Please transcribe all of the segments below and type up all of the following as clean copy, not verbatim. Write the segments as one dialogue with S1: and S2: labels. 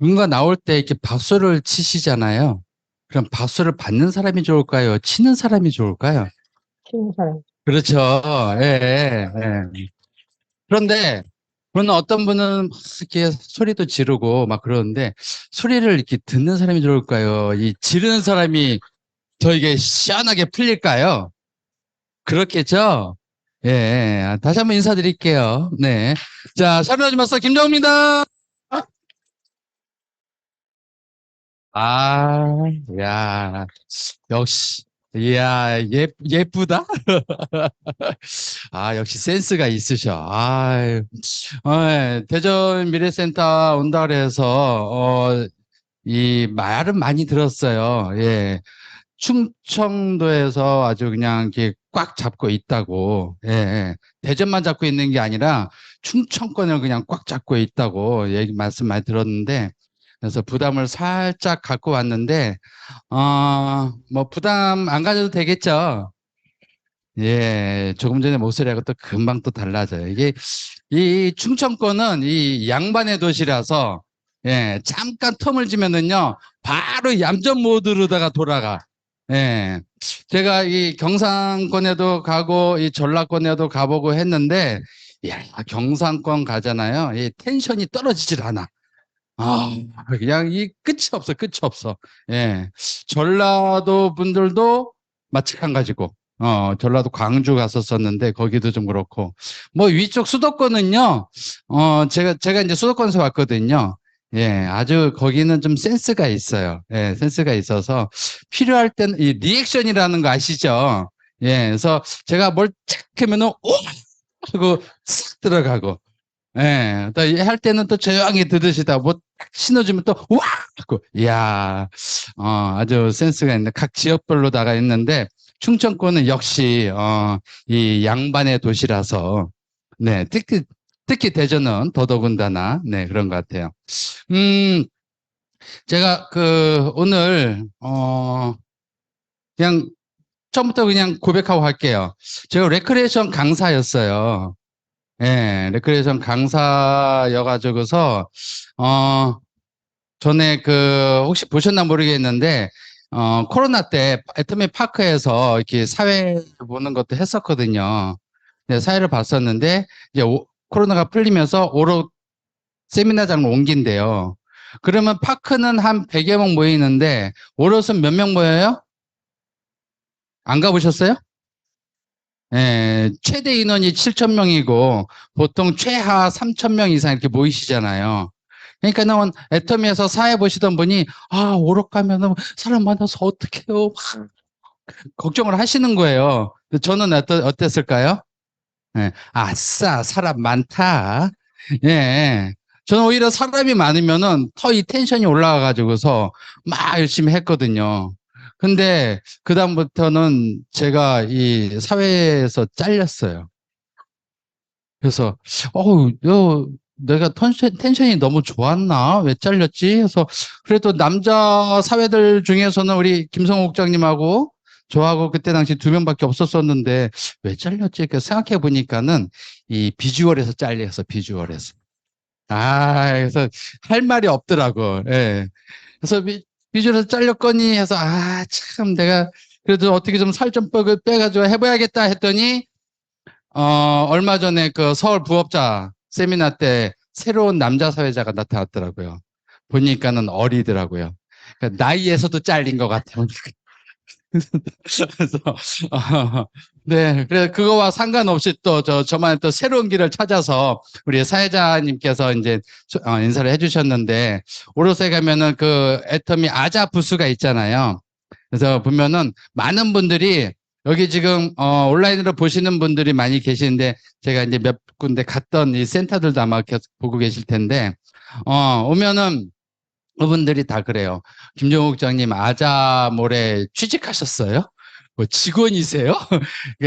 S1: 누군가 나올 때 이렇게 박수를 치시잖아요. 그럼 박수를 받는 사람이 좋을까요? 치는 사람이 좋을까요?
S2: 쉬는 사람.
S1: 그렇죠. 예, 예, 예. 그런데, 그러나 어떤 분은 막 이렇게 소리도 지르고 막 그러는데, 소리를 이렇게 듣는 사람이 좋을까요? 이 지르는 사람이 더 이게 시원하게 풀릴까요? 그렇겠죠? 예, 예. 다시 한번 인사드릴게요. 네. 자, 샤르나지 마스터 김정입니다. 아, 야, 역시, 이야, 예쁘다? 아, 역시 센스가 있으셔. 아, 대전 미래센터 온다 그래서, 이 말은 많이 들었어요. 예. 충청도에서 아주 그냥 이렇게 꽉 잡고 있다고. 예, 예. 대전만 잡고 있는 게 아니라 충청권을 그냥 꽉 잡고 있다고 말씀 많이 들었는데, 그래서 부담을 살짝 갖고 왔는데, 뭐 부담 안 가져도 되겠죠. 예, 조금 전에 목소리하고 또 금방 또 달라져요. 이게, 이 충청권은 이 양반의 도시라서, 예, 잠깐 텀을 주면은요, 바로 얌전 모드로다가 돌아가. 예, 제가 이 경상권에도 가고, 이 전라권에도 가보고 했는데, 야, 경상권 가잖아요. 이 텐션이 떨어지질 않아. 아, 그냥 이 끝이 없어, 끝이 없어. 예. 전라도 분들도 마찬가지고, 전라도 광주 갔었었는데, 거기도 좀 그렇고. 뭐 위쪽 수도권은요, 제가 이제 수도권에서 왔거든요. 예, 아주 거기는 좀 센스가 있어요. 예, 센스가 있어서 필요할 때는 이 리액션이라는 거 아시죠? 예, 그래서 제가 뭘 착 하면은, 오! 하고 싹 들어가고. 예, 또 할 때는 또 조용히 들으시다 뭐 딱 신어주면 또 와! 하고 이야, 아주 센스가 있는 각 지역별로다가 있는데 충청권은 역시 이 양반의 도시라서 네, 특히 대전은 더더군다나 네, 그런 것 같아요. 음, 제가 그 오늘 그냥 처음부터 그냥 고백하고 할게요. 제가 레크레이션 강사였어요. 예, 레크레이션 강사여가지고서, 어, 전에 그, 혹시 보셨나 모르겠는데, 코로나 때 애터미 파크에서 이렇게 사회 보는 것도 했었거든요. 네, 사회를 봤었는데, 이제 코로나가 풀리면서 오로 세미나장을 옮긴대요. 그러면 파크는 한 100여 명 모이는데, 오롯은 몇 명 모여요? 안 가보셨어요? 예, 최대 인원이 7천 명이고 보통 최하 3천 명 이상 이렇게 모이시잖아요. 그러니까 는 애터미에서 사회 보시던 분이 오락 가면은 사람 많아서 어떡해요? 막 걱정을 하시는 거예요. 근데 저는 어땠을까요? 예, 아싸, 사람 많다. 예. 저는 오히려 사람이 많으면은 더 이 텐션이 올라가가지고서 막 열심히 했거든요. 근데 그다음부터는 제가 이 사회에서 잘렸어요. 그래서, 내가 텐션이 너무 좋았나? 왜 잘렸지? 그래서, 그래도 남자 사회들 중에서는 우리 김성호 국장님하고 저하고 그때 당시 두 명밖에 없었었는데, 왜 잘렸지? 생각해 보니까는 이 비주얼에서 잘렸어, 비주얼에서. 그래서 할 말이 없더라고. 예. 그래서 비주얼에서 잘렸거니 해서, 참, 내가 그래도 어떻게 좀 살 좀 빼가지고 해봐야겠다 했더니, 얼마 전에 그 서울 부업자 세미나 때 새로운 남자 사회자가 나타났더라고요. 보니까는 어리더라고요. 그러니까 나이에서도 잘린 것 같아요. 그래서, 어, 네. 그래, 그거와 상관없이 또 저만의 또 새로운 길을 찾아서 우리 사회자님께서 이제 인사를 해주셨는데, 오롯에 가면은 그 애터미 아자 부스가 있잖아요. 그래서 보면은 많은 분들이 여기 지금 온라인으로 보시는 분들이 많이 계시는데 제가 이제 몇 군데 갔던 이 센터들도 아마 계속 보고 계실 텐데 오면은 그분들이 다 그래요. 김종욱 국장님 아자몰에 취직하셨어요? 뭐 직원이세요?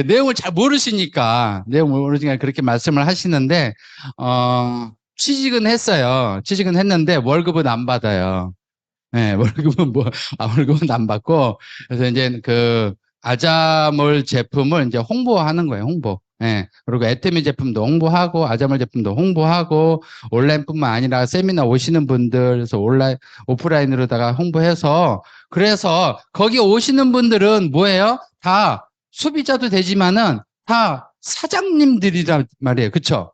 S1: 내용을 잘 모르시니까 내용 모르시니까 그렇게 말씀을 하시는데 취직은 했어요. 취직은 했는데 월급은 안 받아요. 네, 월급은 월급은 안 받고, 그래서 이제 그, 아자몰 제품을 이제 홍보하는 거예요, 홍보. 예. 그리고 애터미 제품도 홍보하고, 아자몰 제품도 홍보하고, 온라인뿐만 아니라 세미나 오시는 분들, 그래서 오프라인으로다가 홍보해서, 그래서 거기 오시는 분들은 뭐예요? 다 소비자도 되지만은 다 사장님들이란 말이에요. 그쵸?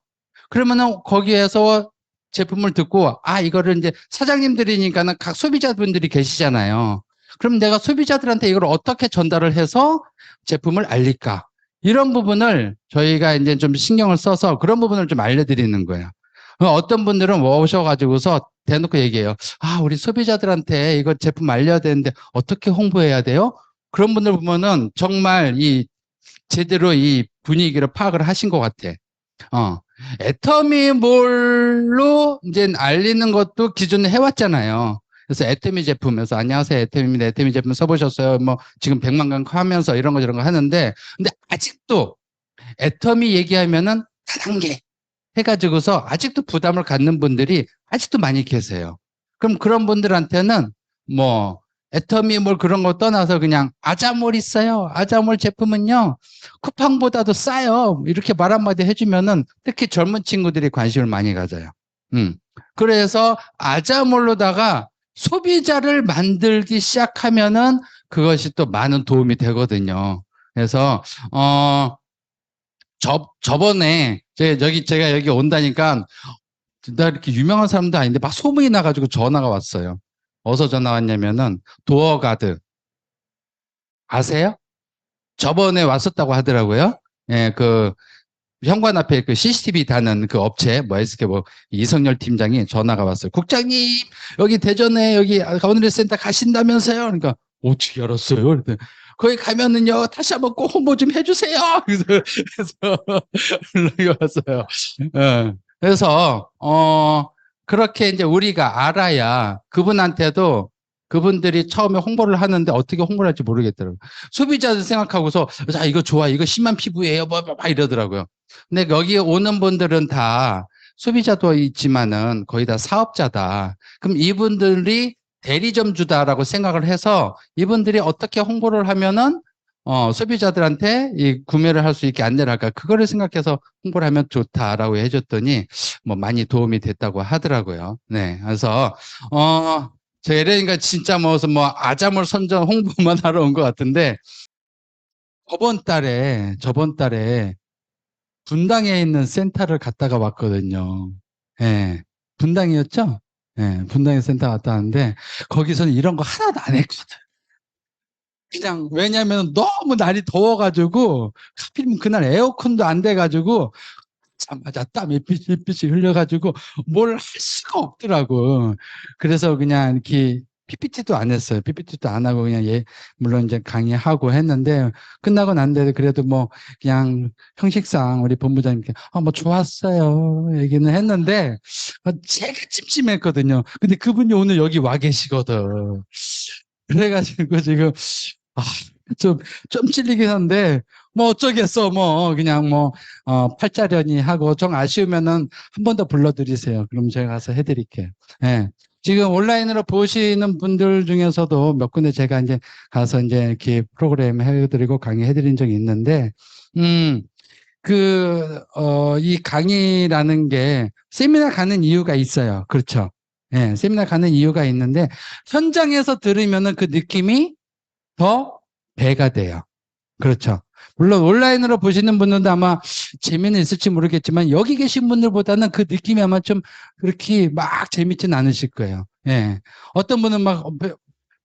S1: 그러면은 거기에서 제품을 듣고, 아, 이거를 이제 사장님들이니까는 각 소비자분들이 계시잖아요. 그럼 내가 소비자들한테 이걸 어떻게 전달을 해서 제품을 알릴까? 이런 부분을 저희가 이제 좀 신경을 써서 그런 부분을 좀 알려드리는 거예요. 어떤 분들은 오셔가지고서 대놓고 얘기해요. 아, 우리 소비자들한테 이거 제품 알려야 되는데 어떻게 홍보해야 돼요? 그런 분들 보면은 정말 이 제대로 이 분위기를 파악을 하신 것 같아. 어. 애터미몰로 이제 알리는 것도 기존에 해왔잖아요. 그래서 애터미 제품에서 안녕하세요 애터미입니다. 애터미 제품 써보셨어요? 뭐 지금 100만 강 하면서 이런 거 저런 거 하는데 근데 아직도 애터미 얘기하면은 다단계 해가지고서 아직도 부담을 갖는 분들이 아직도 많이 계세요. 그럼 그런 분들한테는 뭐 애터미 뭘 그런 거 떠나서 그냥 아자몰 있어요. 아자몰 제품은요 쿠팡보다도 싸요. 이렇게 말 한마디 해주면은 특히 젊은 친구들이 관심을 많이 가져요. 그래서 아자몰로다가 소비자를 만들기 시작하면은 그것이 또 많은 도움이 되거든요. 그래서 저번에 제가 여기 온다니까 나 이렇게 유명한 사람도 아닌데 막 소문이 나가지고 전화가 왔어요. 어디서 전화 왔냐면은 도어가드 아세요? 저번에 왔었다고 하더라고요. 예, 그 현관 앞에 그 CCTV 다는 그 업체 뭐 SK 뭐 이성열 팀장이 전화가 왔어요. 국장님 여기 대전에 여기 가운데 센터 가신다면서요? 그러니까 어떻게 알았어요? 그랬더니 거기 가면은요 다시 한번 꼭 홍보 좀 해주세요. 그래서 연락이 왔어요. 예. 그래서 그렇게 이제 우리가 알아야 그분한테도 그분들이 처음에 홍보를 하는데 어떻게 홍보를 할지 모르겠더라고요. 소비자들 생각하고서 자 이거 좋아 이거 심한 피부예요 막 이러더라고요. 근데 여기 오는 분들은 다 소비자도 있지만은 거의 다 사업자다. 그럼 이분들이 대리점주다라고 생각을 해서 이분들이 어떻게 홍보를 하면은 소비자들한테 이 구매를 할 수 있게 안내를 할까? 그거를 생각해서 홍보를 하면 좋다라고 해줬더니 뭐 많이 도움이 됐다고 하더라고요. 네. 그래서 저 에레인가 진짜 무슨 뭐 아자몰 선전 홍보만 하러 온 것 같은데 저번 달에 분당에 있는 센터를 갔다가 왔거든요. 예. 분당이었죠? 예. 분당에 센터 갔다 왔는데 거기서는 이런 거 하나도 안 했거든. 그냥 왜냐면 너무 날이 더워가지고 하필이면 그날 에어컨도 안 돼가지고 자마자 땀이 삐질삐질 흘려가지고 뭘 할 수가 없더라고. 그래서 그냥 이렇게 PPT도 안 했어요. PPT도 안 하고 그냥 물론 이제 강의하고 했는데 끝나고 난 데도 그래도 뭐 그냥 형식상 우리 본부장님께 뭐 좋았어요. 얘기는 했는데 제가 찜찜했거든요. 근데 그분이 오늘 여기 와 계시거든. 그래가지고 지금 아, 좀 찔리긴 한데, 뭐 어쩌겠어, 뭐, 그냥 뭐, 팔자련이 하고, 좀 아쉬우면은 한 번 더 불러드리세요. 그럼 제가 가서 해드릴게요. 예. 지금 온라인으로 보시는 분들 중에서도 몇 군데 제가 이제 가서 이제 이렇게 프로그램 해드리고 강의해드린 적이 있는데, 음, 이 강의라는 게 세미나 가는 이유가 있어요. 그렇죠. 예, 세미나 가는 이유가 있는데, 현장에서 들으면은 그 느낌이 더 배가 돼요. 그렇죠. 물론 온라인으로 보시는 분들도 아마 재미는 있을지 모르겠지만 여기 계신 분들보다는 그 느낌이 아마 좀 그렇게 막 재밌진 않으실 거예요. 예. 어떤 분은 막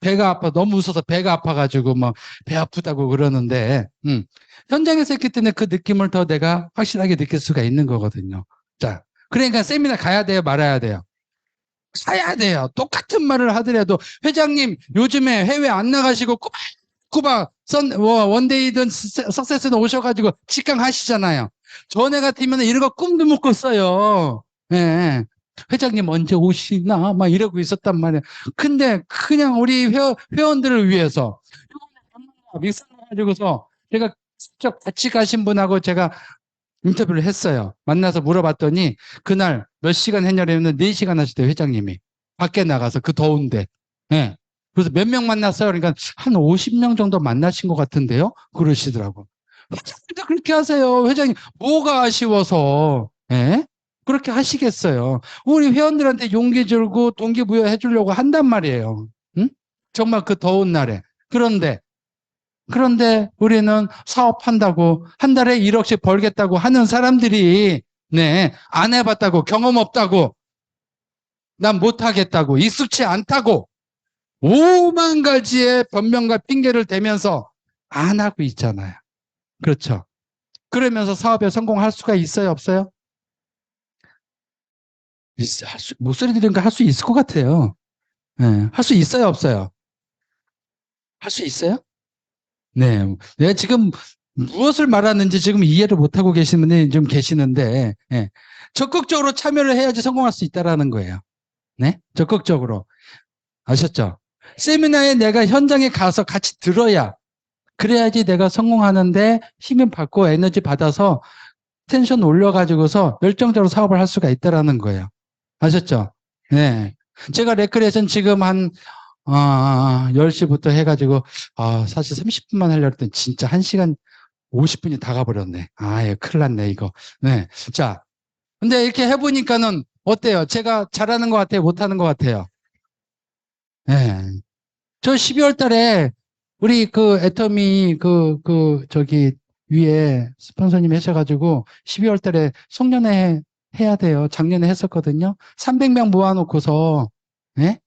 S1: 배가 아파 너무 웃어서 배가 아파가지고 뭐 배 아프다고 그러는데 현장에서 했기 때문에 그 느낌을 더 내가 확실하게 느낄 수가 있는 거거든요. 자, 그러니까 세미나 가야 돼요, 말아야 돼요. 가야 돼요. 똑같은 말을 하더라도 회장님 요즘에 해외 안 나가시고 꾸바 원데이든 석세스는 오셔가지고 직강 하시잖아요. 전에 같으면 이런 거 꿈도 못 꿨어요. 예. 회장님 언제 오시나 막 이러고 있었단 말이에요. 근데 그냥 우리 회원들을 위해서 믹서 가지고서 제가 직접 같이 가신 분하고 제가 인터뷰를 했어요. 만나서 물어봤더니 그날 몇 시간 했냐면 4시간 하시대요, 회장님이. 밖에 나가서 그 더운데. 예. 그래서 몇 명 만났어요? 그러니까 한 50명 정도 만나신 것 같은데요? 그러시더라고. 회장님도 그렇게 하세요. 회장님, 뭐가 아쉬워서, 예? 그렇게 하시겠어요. 우리 회원들한테 용기 줄고 동기부여 해주려고 한단 말이에요. 응? 정말 그 더운 날에. 그런데 우리는 사업한다고 한 달에 1억씩 벌겠다고 하는 사람들이 네, 안 해봤다고 경험 없다고 난 못하겠다고 익숙치 않다고 오만 가지의 변명과 핑계를 대면서 안 하고 있잖아요. 그렇죠. 그러면서 사업에 성공할 수가 있어요, 없어요? 목소리 들으니까 할 수 있을 것 같아요. 네, 할 수 있어요, 없어요? 할 수 있어요? 네. 내가 지금 무엇을 말하는지 지금 이해를 못하고 계시는 분이 좀 계시는데, 예. 적극적으로 참여를 해야지 성공할 수 있다라는 거예요. 네? 적극적으로. 아셨죠? 세미나에 내가 현장에 가서 같이 들어야, 그래야지 내가 성공하는데 힘을 받고 에너지 받아서 텐션 올려가지고서 열정적으로 사업을 할 수가 있다라는 거예요. 아셨죠? 네. 제가 레크레이션 지금 한 10시부터 해가지고, 사실 30분만 하려고 했더니 진짜 1시간 50분이 다 가버렸네. 예, 큰일 났네, 이거. 네. 자, 근데 이렇게 해보니까는 어때요? 제가 잘하는 것 같아요? 못하는 것 같아요? 네. 저 12월 달에 우리 그 애터미 저기 위에 스폰서님 하셔가지고 12월 달에 송년회 해야 돼요. 작년에 했었거든요. 300명 모아놓고서, 예?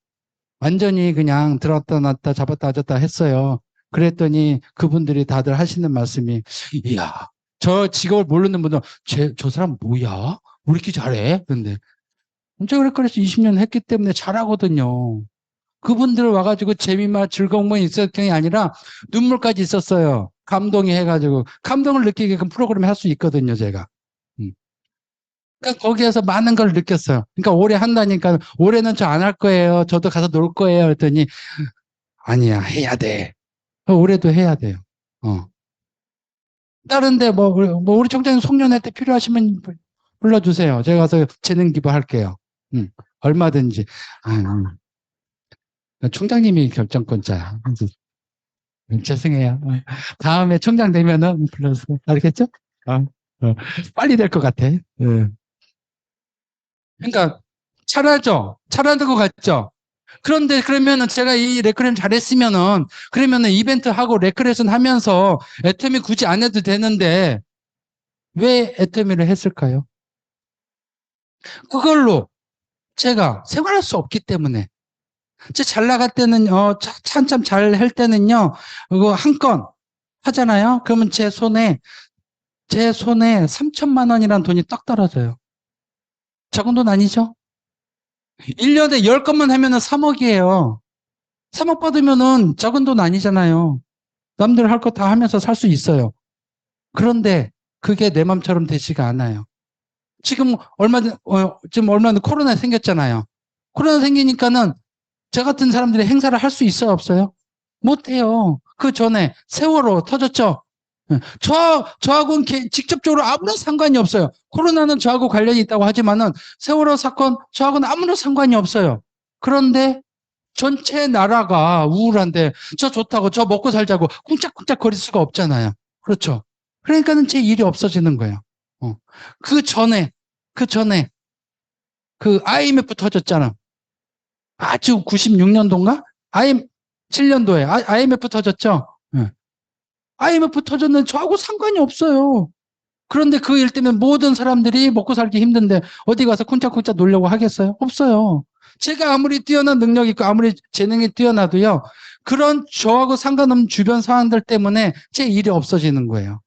S1: 완전히 그냥 들었다 놨다 잡았다 하졌다 했어요. 그랬더니 그분들이 다들 하시는 말씀이, 이야, 저 직업을 모르는 분들, 저 사람 뭐야? 왜 이렇게 잘해? 근데, 제가 그래서 20년 했기 때문에 잘하거든요. 그분들 와가지고 재미만 즐거움만 있었던 게 아니라 눈물까지 있었어요. 감동이 해가지고. 감동을 느끼게끔 프로그램 할 수 있거든요, 제가. 음. 그러니까 거기에서 많은 걸 느꼈어요. 그러니까 올해 한다니까 올해는 저 안 할 거예요. 저도 가서 놀 거예요. 그랬더니 아니야, 해야 돼. 올해도 해야 돼요. 어. 다른데 뭐 우리 총장님 송년회 때 필요하시면 불러주세요. 제가 가서 재능 기부할게요. 얼마든지. 총장님이 결정권자야. 죄송해요. 다음에 총장 되면은 불러주세요. 알겠죠? 어, 빨리 될 것 같아. 예. 그러니까 잘하죠. 잘하는 것 같죠. 그런데 그러면은 제가 이 레크레이션 잘했으면은 그러면은 이벤트 하고 레크레이션 하면서 애터미 굳이 안 해도 되는데 왜 애터미를 했을까요? 그걸로 제가 생활할 수 없기 때문에 제 잘 나갈 때는 한참 잘 할 때는요 그거 한 건 하잖아요. 그러면 제 손에 3천만 원이라는 돈이 떡 떨어져요. 적은 돈 아니죠? 1년에 10건만 하면은 3억이에요. 3억 받으면은 적은 돈 아니잖아요. 남들 할 거 다 하면서 살 수 있어요. 그런데 그게 내 맘처럼 되지가 않아요. 지금 얼마 전 코로나 생겼잖아요. 코로나 생기니까는 저 같은 사람들이 행사를 할 수 있어요, 없어요? 못해요. 그 전에 세월호 터졌죠? 예. 저하고는 직접적으로 아무런 상관이 없어요. 코로나는 저하고 관련이 있다고 하지만은 세월호 사건 저하고는 아무런 상관이 없어요. 그런데 전체 나라가 우울한데 저 좋다고 저 먹고 살자고 쿵짝쿵짝 거릴 수가 없잖아요. 그렇죠. 그러니까는 제 일이 없어지는 거예요. 어. 그 전에, 그 IMF 터졌잖아. 아주 96년도인가? 7년도에 IMF 터졌죠. 예. IMF 터졌는데 저하고 상관이 없어요. 그런데 그 일 때문에 모든 사람들이 먹고 살기 힘든데 어디 가서 쿵짝쿵짝 놀려고 하겠어요? 없어요. 제가 아무리 뛰어난 능력이 있고 아무리 재능이 뛰어나도요. 그런 저하고 상관없는 주변 상황들 때문에 제 일이 없어지는 거예요.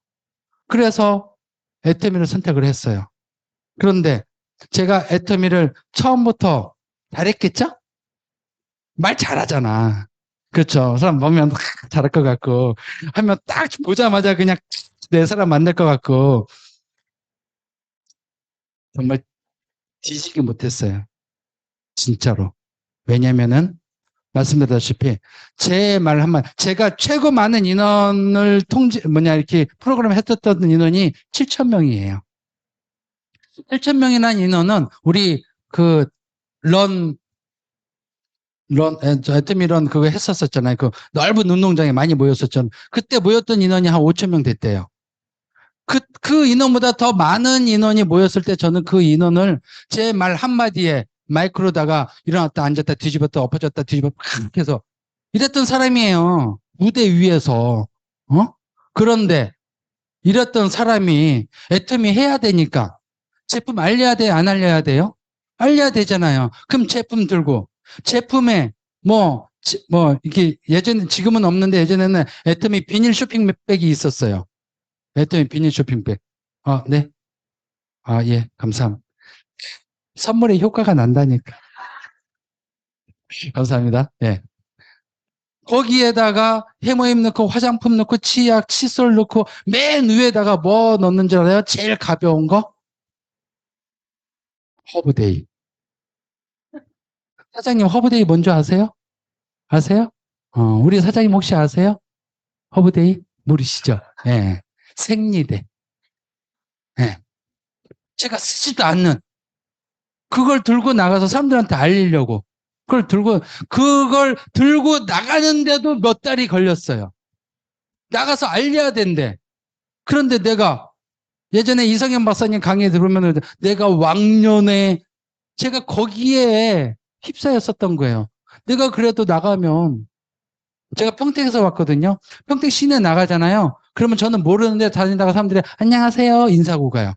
S1: 그래서 애터미를 선택을 했어요. 그런데 제가 애터미를 처음부터 잘했겠죠? 말 잘하잖아. 그렇죠. 사람 보면 잘할 것 같고 하면 딱 보자마자 그냥 내 사람 만날 것 같고 정말 뒤지기 못했어요. 진짜로. 왜냐면은 말씀드렸다시피 제 말 한마디 제가 최고 많은 인원을 이렇게 프로그램 했었던 인원이 7천 명이에요. 7천 명이라는 인원은 우리 그 런, 애터미런 그거 했었잖아요. 그 넓은 운동장에 많이 모였었잖아요. 그때 모였던 인원이 한 5천 명 됐대요. 그 인원보다 더 많은 인원이 모였을 때 저는 그 인원을 제 말 한마디에 마이크로다가 일어났다 앉았다 뒤집었다 엎어졌다 뒤집었다 팍 해서 이랬던 사람이에요. 무대 위에서. 어? 그런데 이랬던 사람이 애터미 해야 되니까 제품 알려야 돼, 안 알려야 돼요? 알려야 되잖아요. 그럼 제품 들고 제품에 이렇게 예전에 지금은 없는데 예전에는 애터미 비닐 쇼핑백이 있었어요. 애터미 비닐 쇼핑백. 아, 네. 아, 예. 감사합니다. 선물의 효과가 난다니까. 감사합니다. 예. 거기에다가 해모임 넣고 화장품 넣고 치약, 칫솔 넣고 맨 위에다가 뭐 넣는 줄 알아요? 제일 가벼운 거? 허브데이. 사장님 허브데이 뭔지 아세요? 아세요? 우리 사장님 혹시 아세요? 허브데이? 모르시죠? 예. 생리대. 예. 제가 쓰지도 않는 그걸 들고 나가서 사람들한테 알리려고. 그걸 들고 나가는데도 몇 달이 걸렸어요. 나가서 알려야 된대. 그런데 내가 예전에 이성현 박사님 강의에 들으면 내가 왕년에 제가 거기에 휩싸였었던 거예요. 내가 그래도 나가면 제가 평택에서 왔거든요. 평택 시내 나가잖아요. 그러면 저는 모르는데 다니다가 사람들이 안녕하세요 인사하고 가요.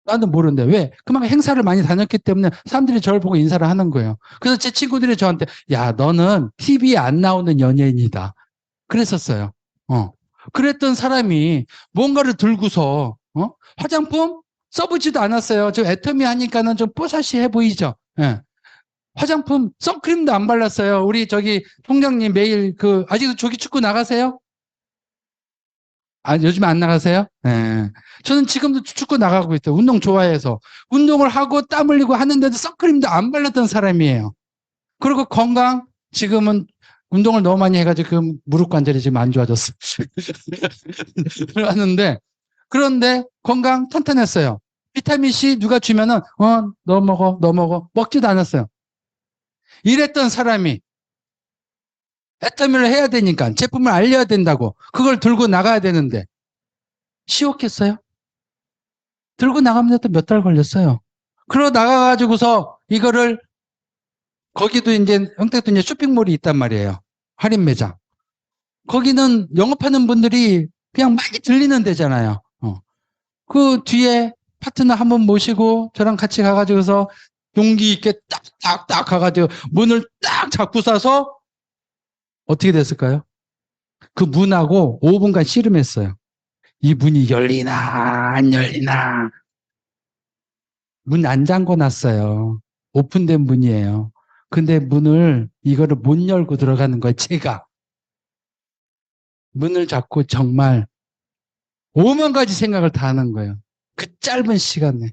S1: 나는 모르는데 왜? 그만큼 행사를 많이 다녔기 때문에 사람들이 저를 보고 인사를 하는 거예요. 그래서 제 친구들이 저한테 야 너는 TV에 안 나오는 연예인이다. 그랬었어요. 어. 그랬던 사람이 뭔가를 들고서 화장품 써보지도 않았어요. 저 애터미 하니까는 좀 뽀샤시해 보이죠. 예. 화장품 선크림도 안 발랐어요. 우리 저기 총장님 매일 아직도 조기 축구 나가세요? 아, 요즘 안 나가세요? 예. 저는 지금도 축구 나가고 있어요. 운동 좋아해서. 운동을 하고 땀 흘리고 하는데도 선크림도 안 발랐던 사람이에요. 그리고 건강, 지금은 운동을 너무 많이 해가지고 그 무릎 관절이 지금 안 좋아졌어. 그러는데, 그런데 건강 탄탄했어요. 비타민C 누가 주면은, 너 먹어, 너 먹어. 먹지도 않았어요. 이랬던 사람이 애터미를 해야 되니까 제품을 알려야 된다고 그걸 들고 나가야 되는데 쉬웠겠어요? 들고 나가면 또 몇 달 걸렸어요. 그러고 나가가지고서 이거를 거기도 이제 형택도 이제 쇼핑몰이 있단 말이에요. 할인 매장. 거기는 영업하는 분들이 그냥 많이 들리는 데잖아요. 그 뒤에 파트너 한 번 모시고 저랑 같이 가가지고서 용기 있게 딱딱딱 가가지고 문을 딱 잡고 싸서 어떻게 됐을까요? 그 문하고 5분간 씨름했어요. 이 문이 열리나 안 열리나. 문 안 잠궈 놨어요. 오픈된 문이에요. 근데 이거를 못 열고 들어가는 거예요, 제가. 문을 잡고 정말 5만 가지 생각을 다 하는 거예요. 그 짧은 시간에.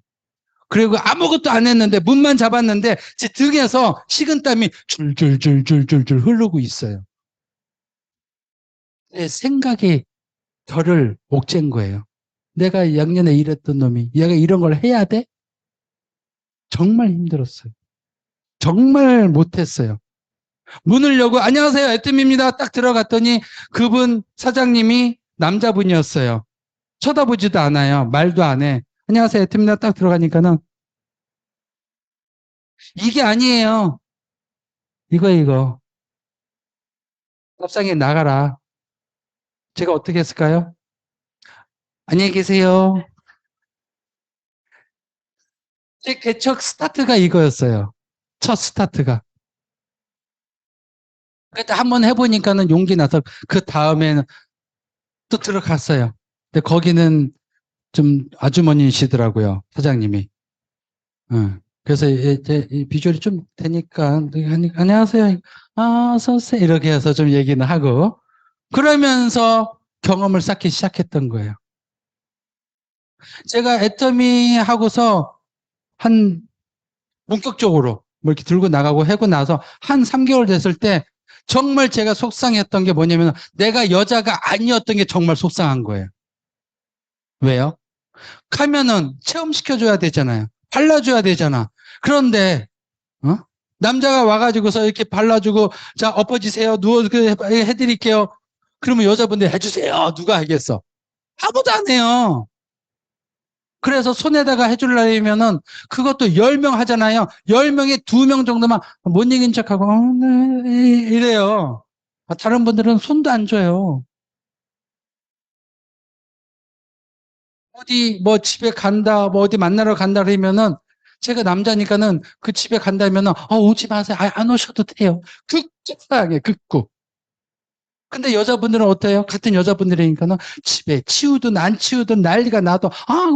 S1: 그리고 아무것도 안 했는데 문만 잡았는데 제 등에서 식은땀이 줄줄줄줄줄줄 흐르고 있어요. 내 생각이 저를 옥죄인 거예요. 내가 작년에 이랬던 놈이 얘가 이런 걸 해야 돼? 정말 힘들었어요. 정말 못했어요. 문을 열고 안녕하세요 애뜸입니다 딱 들어갔더니 그분 사장님이 남자분이었어요. 쳐다보지도 않아요. 말도 안 해. 안녕하세요 애뜸입니다 딱 들어가니까는 이게 아니에요. 이거 밥상에 나가라. 제가 어떻게 했을까요? 안녕히 계세요. 제 개척 스타트가 이거였어요. 첫 스타트가. 그때 한번 해보니까는 용기 나서 그 다음에는 또 들어갔어요. 근데 거기는 좀 아주머니시더라고요 사장님이. 그래서 이제 비주얼이 좀 되니까 안녕하세요. 아, 어서 오세요. 이렇게 해서 좀 얘기는 하고 그러면서 경험을 쌓기 시작했던 거예요. 제가 애터미 하고서 한 본격적으로 뭐 이렇게 들고 나가고 하고 나서 한 3개월 됐을 때 정말 제가 속상했던 게 뭐냐면 내가 여자가 아니었던 게 정말 속상한 거예요. 왜요? 가면은 체험시켜줘야 되잖아요. 발라줘야 되잖아. 그런데 어? 남자가 와가지고서 이렇게 발라주고 자 엎어지세요. 누워 해드릴게요. 그러면 여자분들 해주세요. 누가 하겠어? 아무도 안 해요. 그래서 손에다가 해주려면은 그것도 10명 하잖아요. 10명에 2명 정도만 못 이긴 척하고, 네, 이래요. 다른 분들은 손도 안 줘요. 어디 뭐 집에 간다, 뭐 어디 만나러 간다 그러면은 제가 남자니까는 그 집에 간다면은 오지 마세요. 안 오셔도 돼요. 극구당해, 극구. 근데 여자분들은 어때요? 같은 여자분들이니까는 집에 치우든 안 치우든 난리가 나도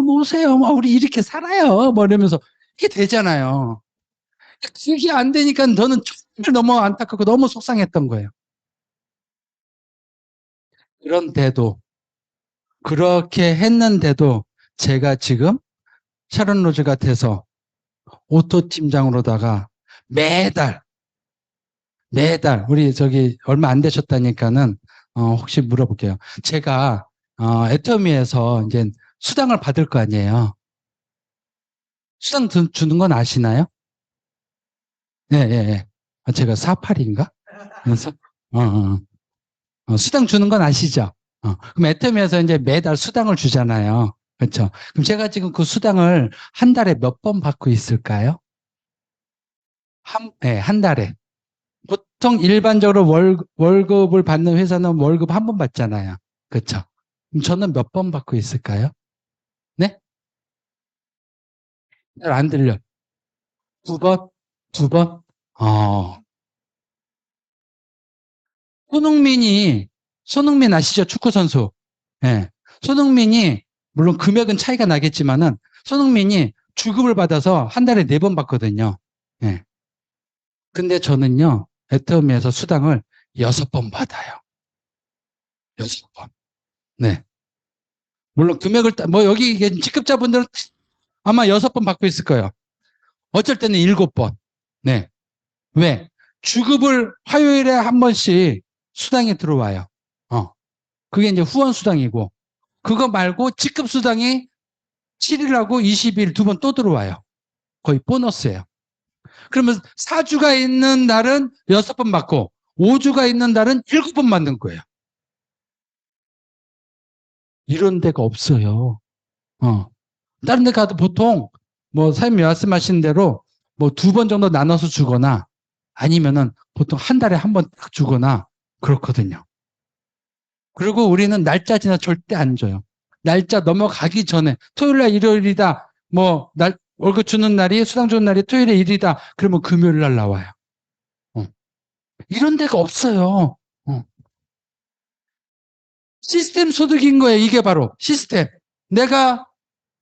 S1: 뭐 오세요. 뭐 우리 이렇게 살아요. 뭐 이러면서 이게 되잖아요. 그게 안 되니까 저는 정말 너무 안타깝고 너무 속상했던 거예요. 그런데도 그렇게 했는데도 제가 지금 샤론 로즈 같아서 오토 팀장으로다가 매달 매달 우리 저기 얼마 안 되셨다니까는 혹시 물어볼게요. 제가 애터미에서 이제 수당을 받을 거 아니에요. 수당 주는 건 아시나요? 예, 예, 예. 제가 48인가? 그래서 수당 주는 건 아시죠? 그럼 애터미에서 이제 매달 수당을 주잖아요. 그렇죠? 그럼 제가 지금 그 수당을 한 달에 몇 번 받고 있을까요? 한 달에. 보통 일반적으로 월급을 받는 회사는 월급 한 번 받잖아요. 그렇죠? 그럼 저는 몇 번 받고 있을까요? 네? 잘 안 들려. 두 번? 두 번? 어. 손흥민 아시죠? 축구 선수. 예. 손흥민이 물론 금액은 차이가 나겠지만은 손흥민이 주급을 받아서 한 달에 4번 받거든요. 예. 근데 저는요. 애터미에서 수당을 6번 받아요. 6번. 네. 물론 금액을 뭐 여기 직급자분들은 아마 6번 받고 있을 거예요. 어쩔 때는 7번. 네. 왜? 주급을 화요일에 한 번씩 수당이 들어와요. 그게 이제 후원 수당이고 그거 말고 직급 수당이 7일하고 20일 2번 또 들어와요. 거의 보너스예요. 그러면 4주가 있는 날은 6번 받고 5주가 있는 날은 7번 받는 거예요. 이런 데가 없어요. 어. 다른 데 가도 보통 뭐 사장님 말씀하신 대로 뭐 2번 정도 나눠서 주거나 아니면은 보통 한 달에 한 번 딱 주거나 그렇거든요. 그리고 우리는 날짜 지나 절대 안 줘요. 날짜 넘어가기 전에 토요일 날 일요일이다. 뭐 월급 주는 날이 수당 주는 날이 토요일에 일이다. 그러면 금요일 날 나와요. 어. 이런 데가 없어요. 어. 시스템 소득인 거예요. 이게 바로 시스템.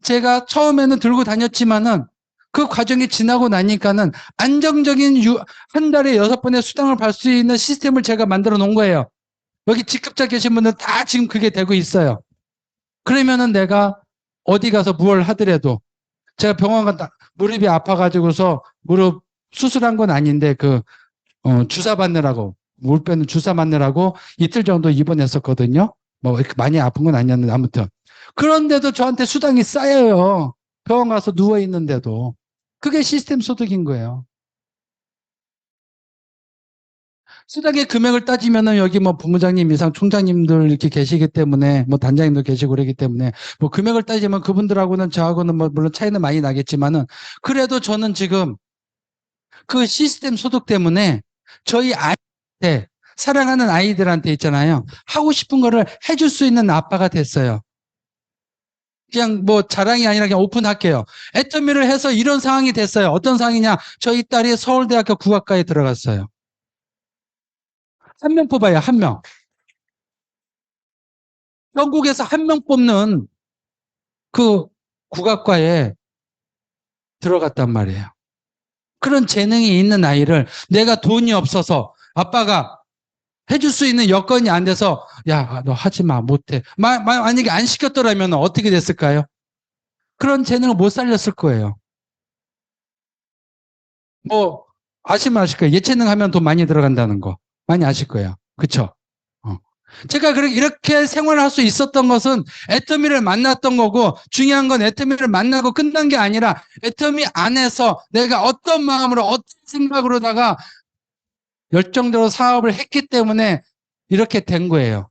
S1: 제가 처음에는 들고 다녔지만은 그 과정이 지나고 나니까는 안정적인 한 달에 6번의 수당을 받을 수 있는 시스템을 제가 만들어 놓은 거예요. 여기 직급자 계신 분들 다 지금 그게 되고 있어요. 그러면은 내가 어디 가서 뭘 하더라도 제가 병원 갔다 무릎이 아파가지고서 무릎 수술한 건 아닌데 주사 맞느라고 물 빼는 주사 맞느라고 이틀 정도 입원했었거든요. 뭐 많이 아픈 건 아니었는데 아무튼 그런데도 저한테 수당이 쌓여요. 병원 가서 누워 있는데도 그게 시스템 소득인 거예요. 수당의 금액을 따지면은 여기 뭐 부무장님 이상 총장님들 이렇게 계시기 때문에 뭐 단장님도 계시고 그러기 때문에 뭐 금액을 따지면 그분들하고는 저하고는 뭐 물론 차이는 많이 나겠지만은 그래도 저는 지금 그 시스템 소득 때문에 저희 아이한테 사랑하는 아이들한테 있잖아요. 하고 싶은 거를 해줄 수 있는 아빠가 됐어요. 그냥 뭐 자랑이 아니라 그냥 오픈할게요. 애터미를 해서 이런 상황이 됐어요. 어떤 상황이냐? 저희 딸이 서울대학교 국악과에 들어갔어요. 한 명 뽑아요, 한 명. 전국에서 한 명 뽑는 그 국악과에 들어갔단 말이에요. 그런 재능이 있는 아이를 내가 돈이 없어서 아빠가 해줄 수 있는 여건이 안 돼서 야, 너 하지 마, 못해. 만약에 안 시켰더라면 어떻게 됐을까요? 그런 재능을 못 살렸을 거예요. 뭐 아시면 아실 거예요. 예체능 하면 돈 많이 들어간다는 거. 많이 아실 거예요. 그쵸? 어. 제가 이렇게 생활할 수 있었던 것은 애터미를 만났던 거고 중요한 건 애터미를 만나고 끝난 게 아니라 애터미 안에서 내가 어떤 마음으로 어떤 생각으로다가 열정적으로 사업을 했기 때문에 이렇게 된 거예요.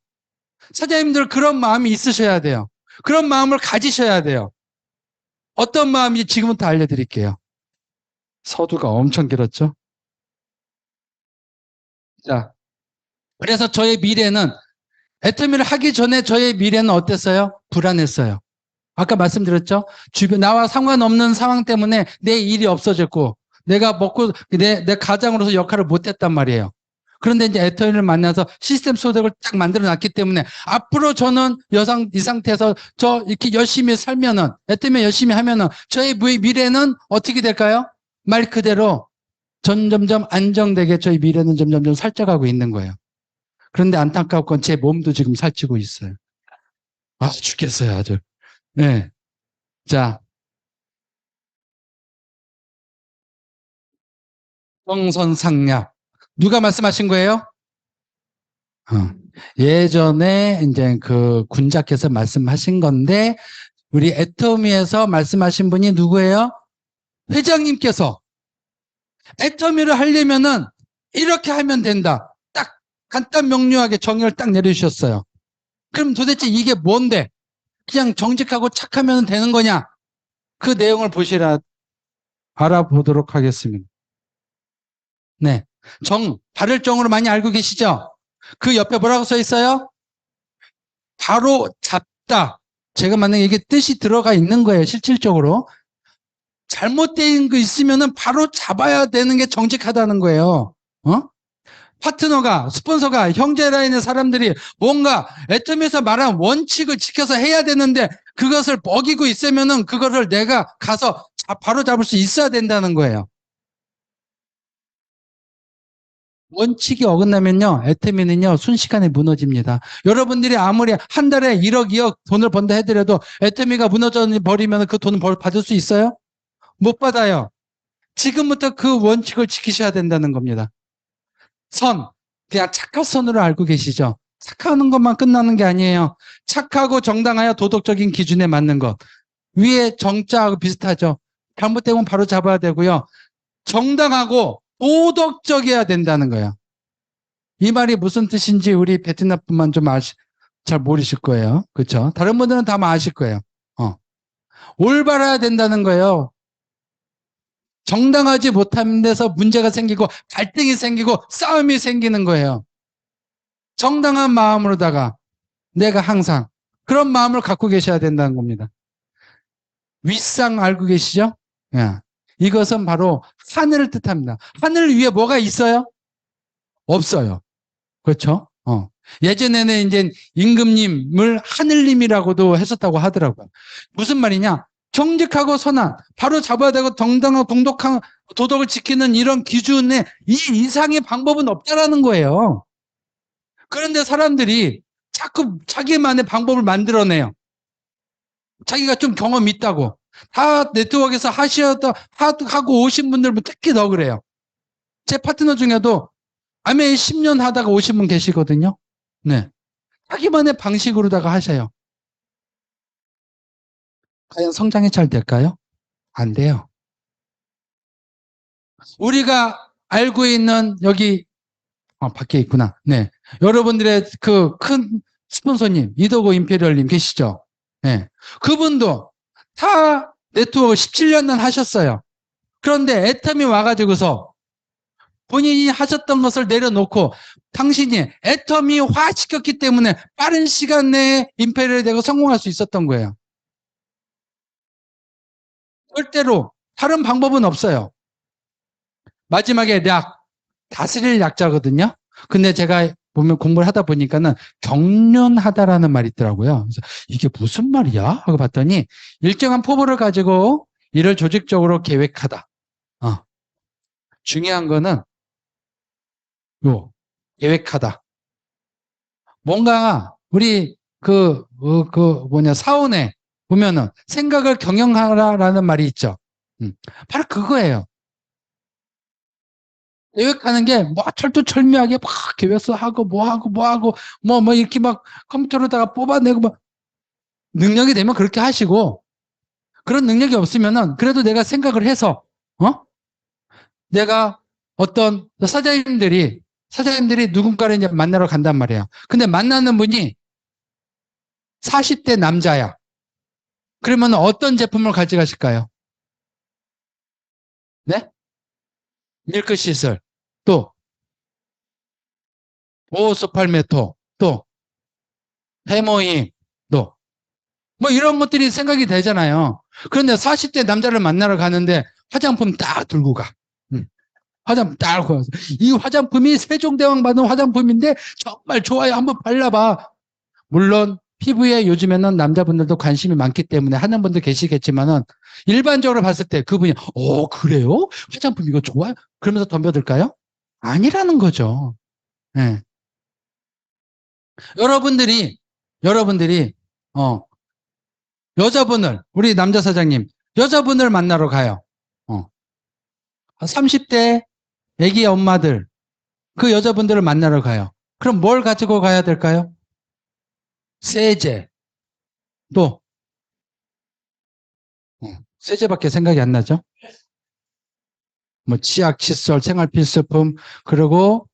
S1: 사장님들 그런 마음이 있으셔야 돼요. 그런 마음을 가지셔야 돼요. 어떤 마음인지 지금부터 알려드릴게요. 서두가 엄청 길었죠? 자, 그래서 저의 미래는, 애터미를 하기 전에 저의 미래는 어땠어요? 불안했어요. 아까 말씀드렸죠? 주변, 나와 상관없는 상황 때문에 내 일이 없어졌고, 내가 먹고, 내 가장으로서 역할을 못했단 말이에요. 그런데 이제 애터미를 만나서 시스템 소득을 딱 만들어 놨기 때문에 앞으로 저는 이 상태에서 저 이렇게 열심히 살면은, 애터미 열심히 하면은 저의 미래는 어떻게 될까요? 말 그대로 점점점 안정되게 저희 미래는 점점점 살쪄가고 있는 거예요. 그런데 안타까운 건 제 몸도 지금 살찌고 있어요. 아, 죽겠어요, 아주. 네. 자, 정선상략. 누가 말씀하신 거예요? 어. 예전에 이제 그 군자께서 말씀하신 건데, 우리 애터미에서 말씀하신 분이 누구예요? 회장님께서 애터미를 하려면은 이렇게 하면 된다. 딱 간단 명료하게 정의를 딱 내려주셨어요. 그럼 도대체 이게 뭔데? 그냥 정직하고 착하면 되는 거냐? 그 내용을 보시라 알아보도록 하겠습니다. 네. 바를 정으로 많이 알고 계시죠? 그 옆에 뭐라고 써 있어요? 바로 잡다. 제가 만약에 이게 뜻이 들어가 있는 거예요, 실질적으로. 잘못된 거 있으면은 바로 잡아야 되는 게 정직하다는 거예요. 어? 파트너가, 스폰서가, 형제 라인의 사람들이 뭔가 애터미에서 말한 원칙을 지켜서 해야 되는데 그것을 어기고 있으면은 그거를 내가 가서 바로 잡을 수 있어야 된다는 거예요. 원칙이 어긋나면요, 애터미는요, 순식간에 무너집니다. 여러분들이 아무리 한 달에 1억, 2억 돈을 번다 해더라도 애터미가 무너져 버리면 그 돈을 받을 수 있어요? 못 받아요. 지금부터 그 원칙을 지키셔야 된다는 겁니다. 선, 그냥 착한 선으로 알고 계시죠? 착하는 것만 끝나는 게 아니에요. 착하고 정당하여 도덕적인 기준에 맞는 것. 위에 정자하고 비슷하죠? 잘못되면 바로 잡아야 되고요. 정당하고 도덕적이어야 된다는 거예요. 이 말이 무슨 뜻인지 우리 베트남 분만 좀 잘 모르실 거예요. 그렇죠? 다른 분들은 다 아실 거예요. 어. 올바라야 된다는 거예요. 정당하지 못한 데서 문제가 생기고 갈등이 생기고 싸움이 생기는 거예요. 정당한 마음으로다가 내가 항상 그런 마음을 갖고 계셔야 된다는 겁니다. 윗상 알고 계시죠? 예. 이것은 바로 하늘을 뜻합니다. 하늘 위에 뭐가 있어요? 없어요. 그렇죠? 예전에는 이제 임금님을 하늘님이라고도 했었다고 하더라고요. 무슨 말이냐? 정직하고 선한, 바로 잡아야 되고 정당하고 동독한 도덕을 지키는 이런 기준에 이 이상의 방법은 없다라는 거예요. 그런데 사람들이 자꾸 자기만의 방법을 만들어내요. 자기가 좀 경험 있다고. 다 네트워크에서 하고 오신 분들 특히 더 그래요. 제 파트너 중에도 아메 10년 하다가 오신 분 계시거든요. 네. 자기만의 방식으로다가 하셔요. 과연 성장이 잘 될까요? 안 돼요. 우리가 알고 있는 여기 밖에 있구나. 네. 여러분들의 그 큰 스폰서님, 이도고 임페리얼님 계시죠? 네. 그분도 다 네트워크 17년간 하셨어요. 그런데 애텀이 와가지고서 본인이 하셨던 것을 내려놓고 당신이 애텀이 시켰기 때문에 빠른 시간 내에 임페리얼이 되고 성공할 수 있었던 거예요. 절대로 다른 방법은 없어요. 마지막에 다스릴 약자거든요. 근데 제가 보면 공부를 하다 보니까는 경륜하다라는 말이 있더라고요. 그래서 이게 무슨 말이야? 하고 봤더니 일정한 포부를 가지고 이를 조직적으로 계획하다. 중요한 거는 계획하다. 뭔가 우리 사원에 보면은 생각을 경영하라라는 말이 있죠. 바로 그거예요. 계획하는 게 뭐 철두철미하게 막 계획서 하고 뭐 이렇게 막 컴퓨터로다가 뽑아내고 막 능력이 되면 그렇게 하시고 그런 능력이 없으면은 그래도 내가 생각을 해서 내가 어떤 사장님들이 누군가를 이제 만나러 간단 말이에요. 근데 만나는 분이 40대 남자야. 그러면 어떤 제품을 가져가실까요? 네? 밀크 시슬. 또, 오스팔메토. 또, 해모임. 또, 뭐 이런 것들이 생각이 되잖아요. 그런데 40대 남자를 만나러 가는데 화장품 딱 들고 가. 음, 화장품 딱 들고 가서. 이 화장품이 세종대왕 받은 화장품인데 정말 좋아요. 한번 발라봐. 물론 피부에 요즘에는 남자분들도 관심이 많기 때문에 하는 분도 계시겠지만은 일반적으로 봤을 때 그분이 그래요? 화장품 이거 좋아요? 그러면서 덤벼들까요? 아니라는 거죠. 예. 여러분들이 어 여자분을 우리 남자 사장님 여자분을 만나러 가요. 어 30대 애기 엄마들 그 여자분들을 만나러 가요. 그럼 뭘 가지고 가야 될까요? 세제 또 세제밖에 생각이 안 나죠? 뭐 치약, 칫솔, 생활필수품, 그리고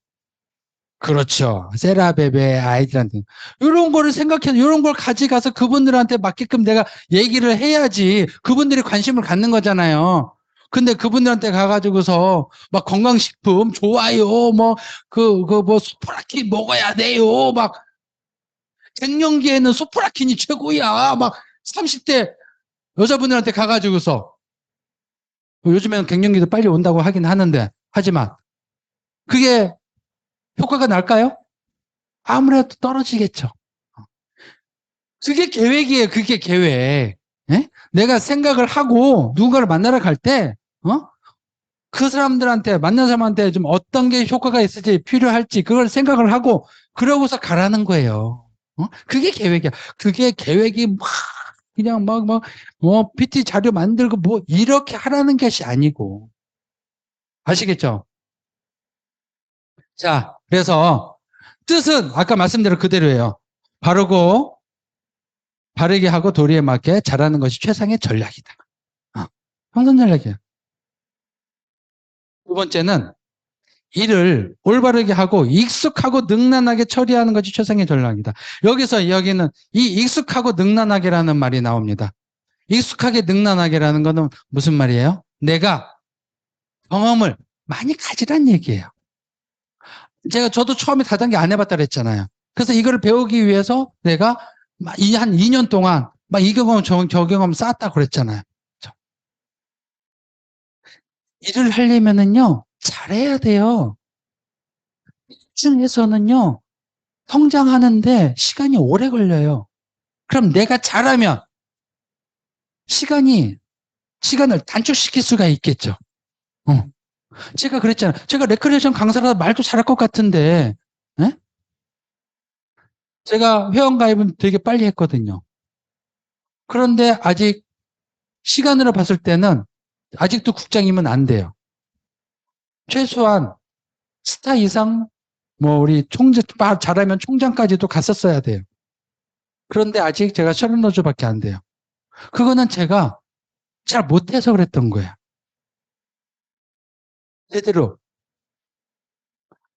S1: 그렇죠. 세라베베 아이들한테 이런 거를 생각해서 이런 걸 가져가서 그분들한테 맞게끔 내가 얘기를 해야지 그분들이 관심을 갖는 거잖아요. 근데 그분들한테 가가지고서 막 건강식품 좋아요, 뭐 뭐 소프라킨 먹어야 돼요, 막 갱년기에는 소프라킨이 최고야, 막 30대 여자분들한테 가가지고서 요즘에는 갱년기도 빨리 온다고 하긴 하는데 하지만 그게 효과가 날까요? 아무래도 떨어지겠죠. 그게 계획이에요. 그게 계획. 예? 내가 생각을 하고 누군가를 만나러 갈 때, 그 사람들한테, 만난 사람한테 좀 어떤 게 효과가 있을지 필요할지 그걸 생각을 하고 그러고서 가라는 거예요. 그게 계획이야. 그게 계획이 막 그냥 뭐 PT 자료 만들고 뭐 이렇게 하라는 것이 아니고. 아시겠죠? 자, 그래서 뜻은 아까 말씀대로 그대로예요. 바르고 바르게 하고 도리에 맞게 잘하는 것이 최상의 전략이다. 황선 전략이에요. 두 번째는 일을 올바르게 하고 익숙하고 능란하게 처리하는 것이 최상의 전략이다. 여기서 여기는 이 익숙하고 능란하게라는 말이 나옵니다. 익숙하게 능란하게라는 것은 무슨 말이에요? 내가 경험을 많이 가지란 얘기예요. 저도 처음에 다단계 안 해봤다 그랬잖아요. 그래서 이거를 배우기 위해서 내가 한 2년 동안 막 이 경험 저 경험 쌓았다 그랬잖아요. 일을 하려면은요 잘해야 돼요. 중에서는요 성장하는데 시간이 오래 걸려요. 그럼 내가 잘하면 시간이 시간을 단축시킬 수가 있겠죠. 어. 제가 그랬잖아요. 제가 레크레이션 강사라서 말도 잘할 것 같은데, 에? 제가 회원가입은 되게 빨리 했거든요. 그런데 아직 시간으로 봤을 때는 아직도 국장이면 안 돼요. 최소한 스타 이상, 뭐 우리 총장 잘하면 총장까지도 갔었어야 돼요. 그런데 아직 제가 셔런노즈밖에 안 돼요. 그거는 제가 잘 못해서 그랬던 거예요. 제대로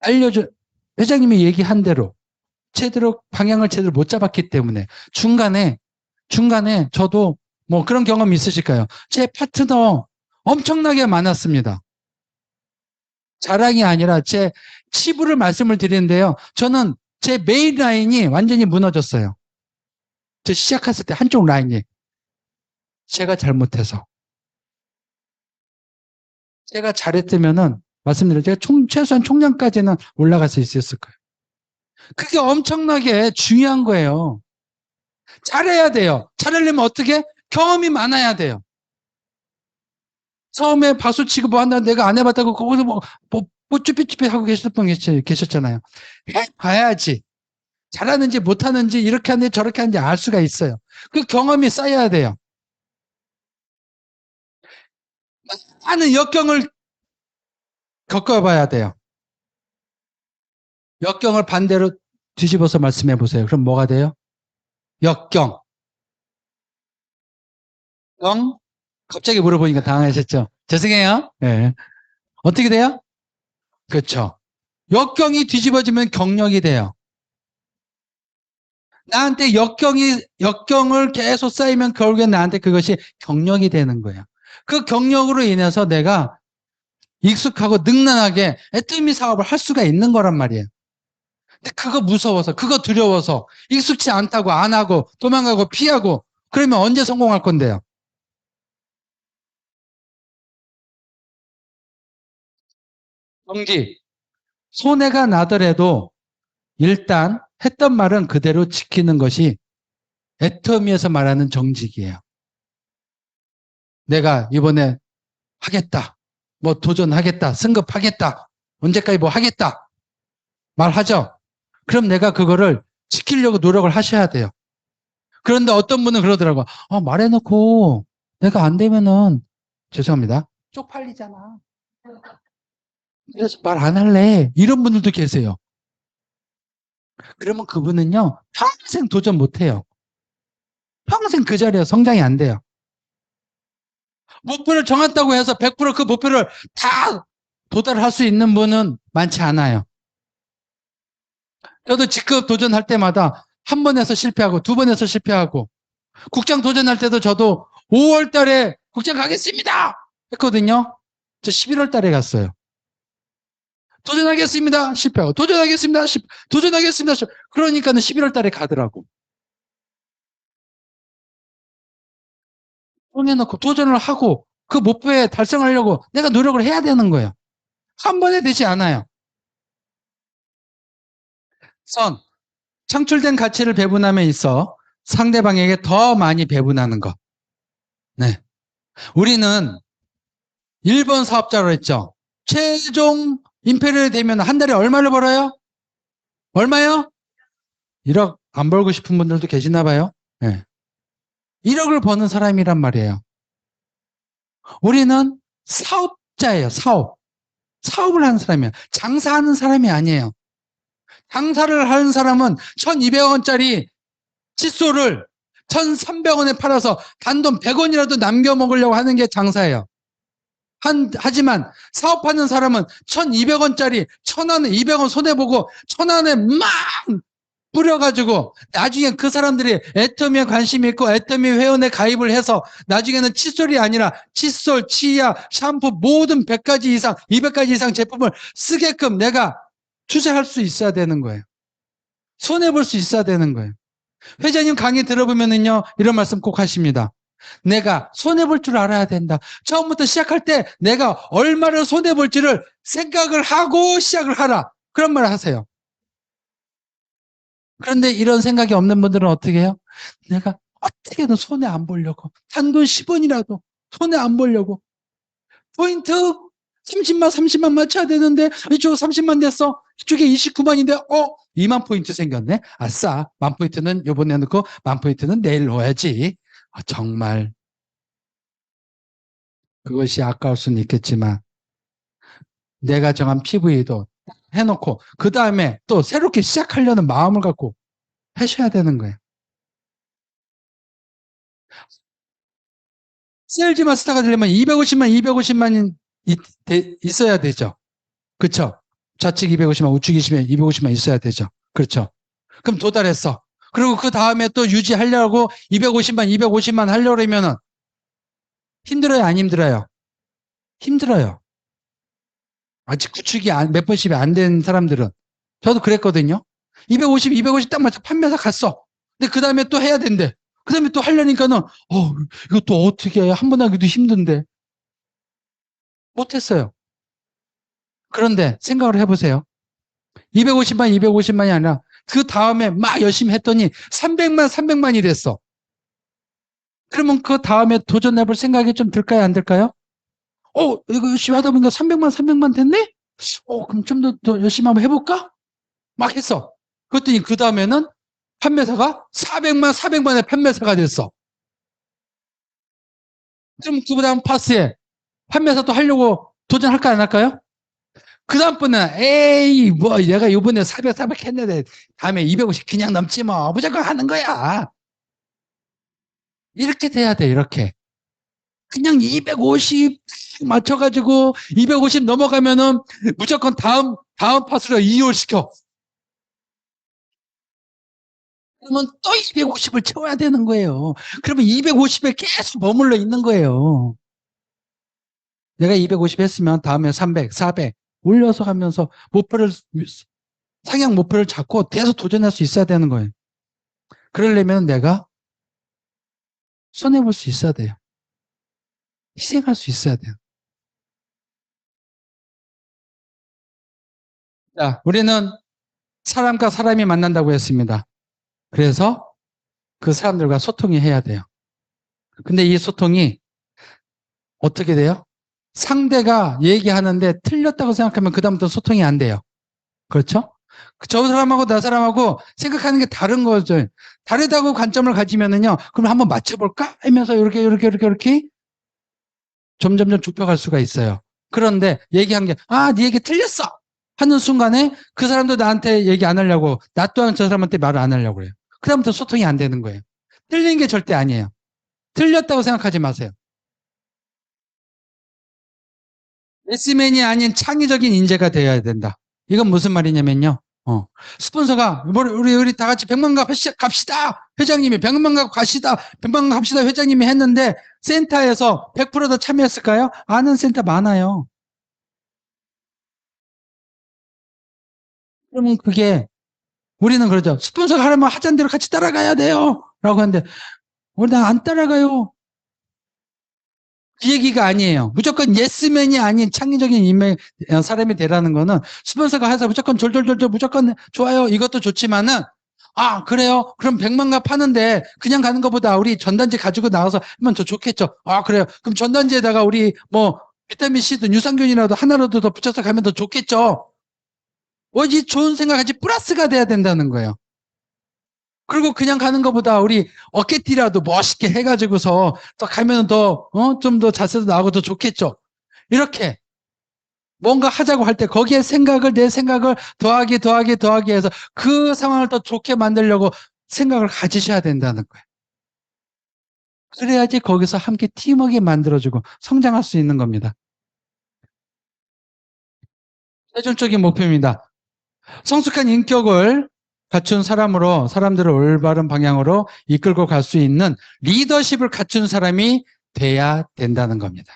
S1: 알려줘 회장님이 얘기한 대로 방향을 제대로 못 잡았기 때문에 중간에 저도 뭐 그런 경험이 있으실까요? 제 파트너 엄청나게 많았습니다. 자랑이 아니라 제 치부를 말씀을 드리는데요. 저는 제 메인 라인이 완전히 무너졌어요. 저 시작했을 때 한쪽 라인이 제가 잘못해서 제가 잘했으면은 말씀드린 제가 최소한 총장까지는 올라갈 수 있었을 거예요. 그게 엄청나게 중요한 거예요. 잘해야 돼요. 잘하려면 어떻게? 경험이 많아야 돼요. 처음에 박수 치고 뭐 한다 내가 안 해봤다고 거기서 뭐 쭈삐쭈삐 하고 계셨잖아요. 해봐야지. 잘하는지 못하는지 이렇게 하는지 저렇게 하는지 알 수가 있어요. 그 경험이 쌓여야 돼요. 많은 역경을 겪어봐야 돼요. 역경을 반대로 뒤집어서 말씀해 보세요. 그럼 뭐가 돼요? 역경. 경? 갑자기 물어보니까 당황하셨죠? 죄송해요. 네. 어떻게 돼요? 그렇죠. 역경이 뒤집어지면 경력이 돼요. 나한테 역경을 계속 쌓이면 결국엔 나한테 그것이 경력이 되는 거예요. 그 경력으로 인해서 내가 익숙하고 능란하게 애터미 사업을 할 수가 있는 거란 말이에요. 근데 그거 무서워서, 그거 두려워서, 익숙치 않다고 안 하고, 도망가고, 피하고, 그러면 언제 성공할 건데요? 정지. 손해가 나더라도 일단 했던 말은 그대로 지키는 것이 애터미에서 말하는 정직이에요. 내가 이번에 하겠다. 뭐 도전하겠다. 승급하겠다. 언제까지 뭐 하겠다. 말하죠. 그럼 내가 그거를 지키려고 노력을 하셔야 돼요. 그런데 어떤 분은 그러더라고. 말해놓고 내가 안 되면은 죄송합니다. 쪽팔리잖아. 그래서 말 안 할래. 이런 분들도 계세요. 그러면 그분은요, 평생 도전 못 해요. 평생 그 자리에 성장이 안 돼요. 목표를 정했다고 해서 100%그 목표를 다 도달할 수 있는 분은 많지 않아요. 저도 직급 도전할 때마다 한 번에서 실패하고 두 번에서 실패하고 국장 도전할 때도 저도 5월 달에 국장 가겠습니다 했거든요. 저 11월 달에 갔어요. 도전하겠습니다. 실패하고 도전하겠습니다. 도전하겠습니다. 그러니까는 11월 달에 가더라고. 정해놓고 도전을 하고 그 목표에 달성하려고 내가 노력을 해야 되는 거예요. 한 번에 되지 않아요. 선, 창출된 가치를 배분함에 있어 상대방에게 더 많이 배분하는 것. 네. 우리는 1번 사업자로 했죠. 최종 임페리얼이 되면 한 달에 얼마를 벌어요? 얼마요? 1억 안 벌고 싶은 분들도 계시나 봐요. 네. 1억을 버는 사람이란 말이에요. 우리는 사업자예요. 사업을 하는 사람이에요. 장사하는 사람이 아니에요. 장사를 하는 사람은 1,200원짜리 칫솔을 1,300원에 팔아서 단돈 100원이라도 남겨 먹으려고 하는 게 장사예요. 하지만 사업하는 사람은 1,200원짜리 1,000원에 200원 손해보고 1,000원에 막 뿌려가지고 나중에 그 사람들이 애터미에 관심이 있고 애터미 회원에 가입을 해서 나중에는 칫솔이 아니라 칫솔, 치약, 샴푸 모든 100가지 이상, 200가지 이상 제품을 쓰게끔 내가 투자할 수 있어야 되는 거예요. 손해볼 수 있어야 되는 거예요. 회장님 강의 들어보면은요, 이런 말씀 꼭 하십니다. 내가 손해볼 줄 알아야 된다. 처음부터 시작할 때 내가 얼마를 손해볼지를 생각을 하고 시작을 하라. 그런 말을 하세요. 그런데 이런 생각이 없는 분들은 어떻게 해요? 내가 어떻게든 손해 안 보려고. 단돈 10원이라도 손해 안 보려고. 포인트 30만 맞춰야 되는데 이쪽 30만 됐어. 이쪽에 29만인데 2만 포인트 생겼네. 아싸. 만 포인트는 요번에 넣고 만 포인트는 내일 넣어야지. 정말 그것이 아까울 수는 있겠지만 내가 정한 PV도 해놓고 그 다음에 또 새롭게 시작하려는 마음을 갖고 하셔야 되는 거예요. 세일즈 마스터가 되려면 250만 있어야 되죠. 그렇죠? 좌측 250만, 우측 250만 있어야 되죠. 그렇죠? 그럼 도달했어. 그리고 그 다음에 또 유지하려고 250만 하려고 그러면은 힘들어요, 안 힘들어요? 힘들어요. 아직 구축이 몇 번씩이 안 된 사람들은. 저도 그랬거든요. 250 딱 맞춰 판매사 갔어. 근데 그 다음에 또 해야 된대. 그 다음에 또 하려니까는, 이것도 어떻게 해. 한 번 하기도 힘든데. 못했어요. 그런데 생각을 해보세요. 250만이 아니라 그 다음에 막 열심히 했더니 300만이 됐어. 그러면 그 다음에 도전해볼 생각이 좀 들까요? 안 들까요? 이거 열심히 하다 보니까 300만 됐네? 그럼 좀 더 열심히 한번 해볼까? 막 했어. 그랬더니 그 다음에는 판매사가 400만의 판매사가 됐어. 그럼 그 다음 파스에 판매사도 하려고 도전할까 안 할까요? 그 다음번에 에이 뭐 내가 이번에 400 했는데 다음에 250 그냥 넘지 뭐 무조건 하는 거야. 이렇게 돼야 돼. 이렇게. 그냥 250 맞춰가지고 250 넘어가면은 무조건 다음 파스로 이용시켜. 그러면 또 250을 채워야 되는 거예요. 그러면 250에 계속 머물러 있는 거예요. 내가 250 했으면 다음에 300, 400 올려서 가면서 상향 목표를 잡고 계속 도전할 수 있어야 되는 거예요. 그러려면 내가 손해볼 수 있어야 돼요. 희생할 수 있어야 돼요. 자, 우리는 사람과 사람이 만난다고 했습니다. 그래서 그 사람들과 소통이 해야 돼요. 근데 이 소통이 어떻게 돼요? 상대가 얘기하는데 틀렸다고 생각하면 그다음부터 소통이 안 돼요. 그렇죠? 저 사람하고 나 사람하고 생각하는 게 다른 거죠. 다르다고 관점을 가지면은요, 그럼 한번 맞춰볼까? 하면서 이렇게 점점점 좁혀갈 수가 있어요. 그런데 얘기한 게, 아, 네 얘기 틀렸어! 하는 순간에 그 사람도 나한테 얘기 안 하려고, 나 또한 저 사람한테 말을 안 하려고 그래요. 그다음부터 소통이 안 되는 거예요. 틀린 게 절대 아니에요. 틀렸다고 생각하지 마세요. 예스맨이 아닌 창의적인 인재가 되어야 된다. 이건 무슨 말이냐면요. 스폰서가 우리 다 같이 백만갑 갑시다. 회장님이 백만갑 가시다. 백만갑 갑시다. 회장님이 했는데 센터에서 100%더 참여했을까요? 아는 센터 많아요. 그러면 그게 우리는 그러죠. 스폰서가 하려면 하자는 대로 같이 따라가야 돼요. 라고 하는데 우리 안 따라가요. 그 얘기가 아니에요. 무조건 예스맨이 아닌 창의적인 사람이 되라는 거는 스폰서가 해서 무조건 졸졸졸졸 무조건 좋아요. 이것도 좋지만은 아, 그래요? 그럼 100만가 파는데 그냥 가는 것보다 우리 전단지 가지고 나와서 하면 더 좋겠죠. 아, 그래요. 그럼 전단지에다가 우리 뭐 비타민 C든 유산균이라도 하나라도 더 붙여서 가면 더 좋겠죠. 이 좋은 생각까지 플러스가 돼야 된다는 거예요. 그리고 그냥 가는 것보다 우리 어깨띠라도 멋있게 해가지고서 또 가면 더, 좀 더 자세도 나오고 더 좋겠죠. 이렇게 뭔가 하자고 할 때 거기에 내 생각을 더하기 해서 그 상황을 더 좋게 만들려고 생각을 가지셔야 된다는 거예요. 그래야지 거기서 함께 팀워크 만들어주고 성장할 수 있는 겁니다. 최종적인 목표입니다. 성숙한 인격을 갖춘 사람으로 사람들을 올바른 방향으로 이끌고 갈 수 있는 리더십을 갖춘 사람이 돼야 된다는 겁니다.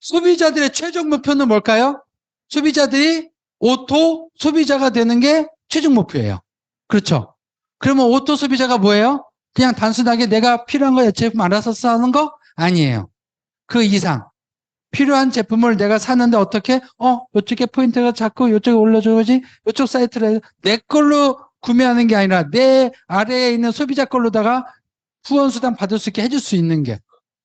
S1: 소비자들의 최종 목표는 뭘까요? 소비자들이 오토 소비자가 되는 게 최종 목표예요. 그렇죠? 그러면 오토 소비자가 뭐예요? 그냥 단순하게 내가 필요한 거 제품 알아서 사는 거? 아니에요. 그 이상. 필요한 제품을 내가 사는데 어떻게? 이쪽에 포인트가 자꾸 이쪽에 올려줘야지. 이쪽 사이트를 내 걸로 구매하는 게 아니라 내 아래에 있는 소비자 걸로다가 후원수당 받을 수 있게 해줄 수 있는 게.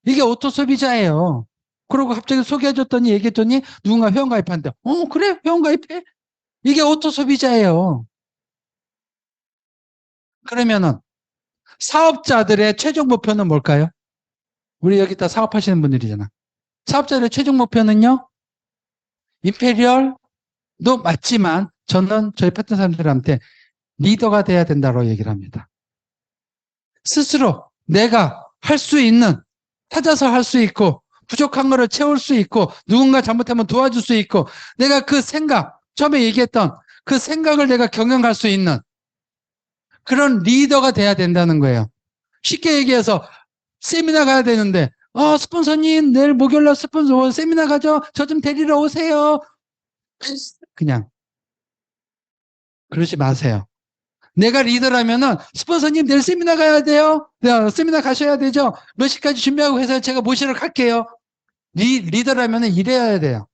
S1: 이게 오토 소비자예요. 그러고 갑자기 소개해줬더니 얘기했더니 누군가 회원가입한대. 그래? 회원가입해? 이게 오토 소비자예요. 그러면은 사업자들의 최종 목표는 뭘까요? 우리 여기 다 사업하시는 분들이잖아. 사업자들의 최종 목표는요? 임페리얼도 맞지만 저는 저희 파트너 사람들한테 리더가 돼야 된다고 얘기를 합니다. 스스로 내가 할 수 있는, 찾아서 할 수 있고 부족한 거를 채울 수 있고 누군가 잘못하면 도와줄 수 있고 내가 그 생각, 처음에 얘기했던 그 생각을 내가 경영할 수 있는 그런 리더가 돼야 된다는 거예요. 쉽게 얘기해서 세미나 가야 되는데 스폰서님 내일 목요일날 스폰서 세미나 가죠. 저 좀 데리러 오세요. 그냥 그러지 마세요. 내가 리더라면은 스폰서님 내일 세미나 가야 돼요. 네, 세미나 가셔야 되죠. 몇 시까지 준비하고 해서 제가 모시러 갈게요. 리더라면은 이래야 돼요.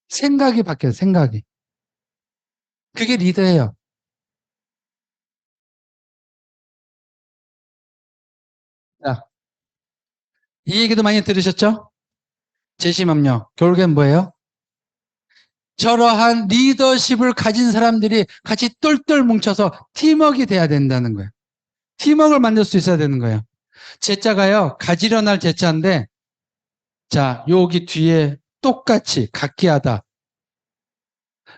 S1: 생각이 바뀌어요. 생각이. 그게 리더예요. 자, 이 얘기도 많이 들으셨죠? 재심합력. 결국엔 뭐예요? 저러한 리더십을 가진 사람들이 같이 똘똘 뭉쳐서 팀워크가 돼야 된다는 거예요. 팀워크를 만들 수 있어야 되는 거예요. 제자가요, 가지런할 제자인데, 자, 여기 뒤에 똑같이 각기하다.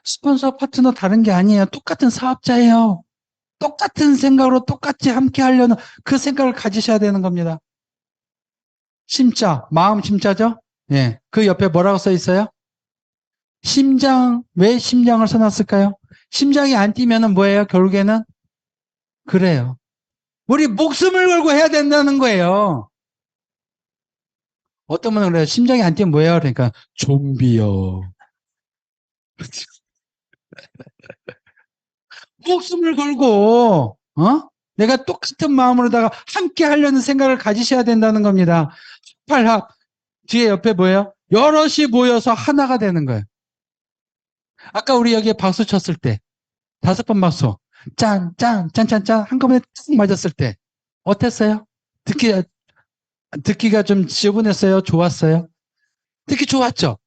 S1: 스폰서 파트너 다른 게 아니에요. 똑같은 사업자예요. 똑같은 생각으로 똑같이 함께 하려는 그 생각을 가지셔야 되는 겁니다. 심자, 마음 심자죠? 예. 그 옆에 뭐라고 써 있어요? 심장, 왜 심장을 써놨을까요? 심장이 안 뛰면은 뭐예요? 결국에는 그래요. 우리 목숨을 걸고 해야 된다는 거예요. 어떤 분은 그래요. 심장이 안 뛰면 뭐예요? 그러니까 좀비요. 목숨을 걸고 내가 똑같은 마음으로다가 함께 하려는 생각을 가지셔야 된다는 겁니다. 팔합 뒤에 옆에 뭐예요? 여럿이 모여서 하나가 되는 거예요. 아까 우리 여기에 박수 쳤을 때 5번 박수 짠, 짠, 짠, 짠, 짠 한꺼번에 딱 맞았을 때 어땠어요? 듣기가 좀 지저분했어요? 좋았어요? 듣기 좋았죠?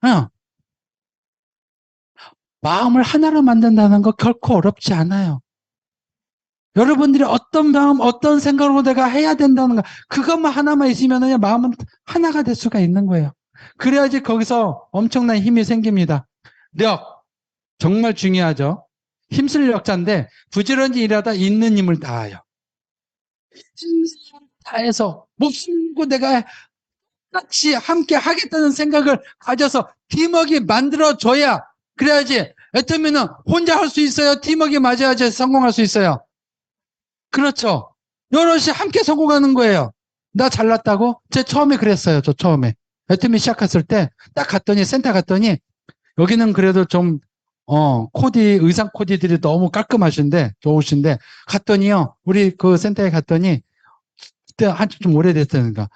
S1: 어. 마음을 하나로 만든다는 거 결코 어렵지 않아요. 여러분들이 어떤 마음, 어떤 생각으로 내가 해야 된다는 거, 그것만 하나만 있으면 마음은 하나가 될 수가 있는 거예요. 그래야지 거기서 엄청난 힘이 생깁니다. 력, 정말 중요하죠. 힘쓸 역자인데, 부지런히 일하다 있는 힘을 다하여. 힘을 다해서, 목숨 걸고 내가 같이 함께 하겠다는 생각을 가져서 팀워크 만들어줘야, 그래야지, 애터미는 혼자 할 수 있어요? 팀워크 맞아야지 성공할 수 있어요. 그렇죠. 여럿이 함께 성공하는 거예요. 나 잘났다고? 제 처음에 그랬어요. 저 처음에. 애터미 시작했을 때 딱 갔더니 센터 갔더니 여기는 그래도 좀 코디 의상 코디들이 너무 깔끔하신데 좋으신데 갔더니요. 우리 그 센터에 갔더니 그때 한참 좀 오래됐으니까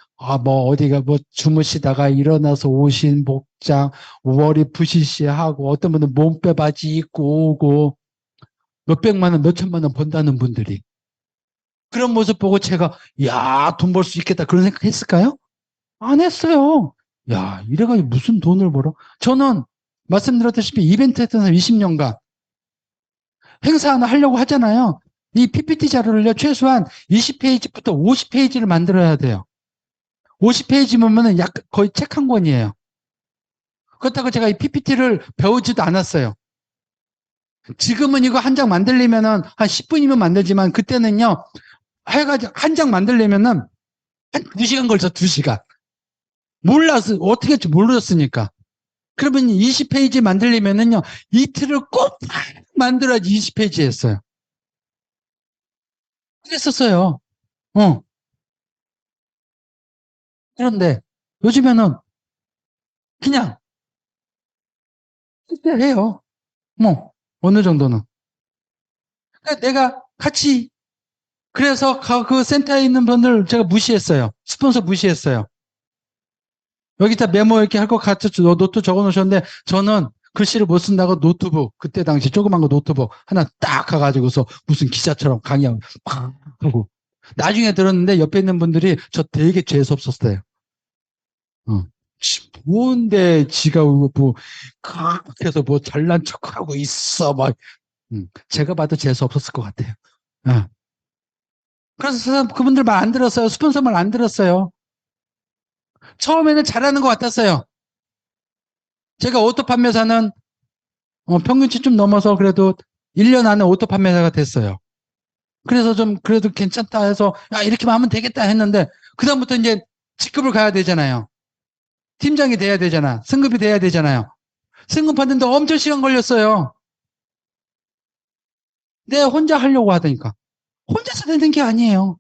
S1: 뭐 어디가 뭐 주무시다가 일어나서 오신 복장 머리 부시시하고 어떤 분은 몸빼 바지 입고 오고 몇백만 원 몇천만 원 번다는 분들이 그런 모습 보고 제가 야, 돈 벌 수 있겠다 그런 생각 했을까요? 안 했어요. 야, 이래가지고 무슨 돈을 벌어? 저는 말씀드렸다시피 이벤트 했던 사람 20년간 행사 하나 하려고 하잖아요. 이 PPT 자료를요, 최소한 20페이지부터 50페이지를 만들어야 돼요. 50페이지면 약 거의 책 한 권이에요. 그렇다고 제가 이 PPT를 배우지도 않았어요. 지금은 이거 한 장 만들려면은 한 10분이면 만들지만 그때는요, 해가지고 한 장 만들려면은 한 2시간 걸쳐, 2시간. 몰라서, 어떻게 할지 모르겠으니까. 그러면 20페이지 만들려면은요, 이틀을 꼭 만들어야지 20페이지 했어요. 그랬었어요. 어. 그런데 요즘에는 그냥 그때 해요. 뭐, 어느 정도는. 그러니까 내가 같이, 그래서 그 센터에 있는 분들 제가 무시했어요. 스폰서 무시했어요. 여기다 메모 이렇게 할 것 같아 노트 적어 놓으셨는데 저는 글씨를 못 쓴다고 노트북 그때 당시 조그만 거 노트북 하나 딱 가가지고서 무슨 기자처럼 강의하고 팍 하고 나중에 들었는데 옆에 있는 분들이 저 되게 재수 없었어요. 어. 뭔데 지가 뭐 그렇게해서 뭐 잘난 척하고 있어 막 제가 봐도 재수 없었을 것 같아요. 어. 그래서 그분들 말 안 들었어요. 스폰서 말 안 들었어요. 처음에는 잘하는 것 같았어요. 제가 오토 판매사는 평균치 좀 넘어서 그래도 1년 안에 오토 판매사가 됐어요. 그래서 좀 그래도 괜찮다 해서 야 이렇게만 하면 되겠다 했는데 그다음부터 이제 직급을 가야 되잖아요. 팀장이 돼야 되잖아. 승급이 돼야 되잖아요. 승급하는데 엄청 시간 걸렸어요. 내가 혼자 하려고 하다니까. 혼자서 되는 게 아니에요.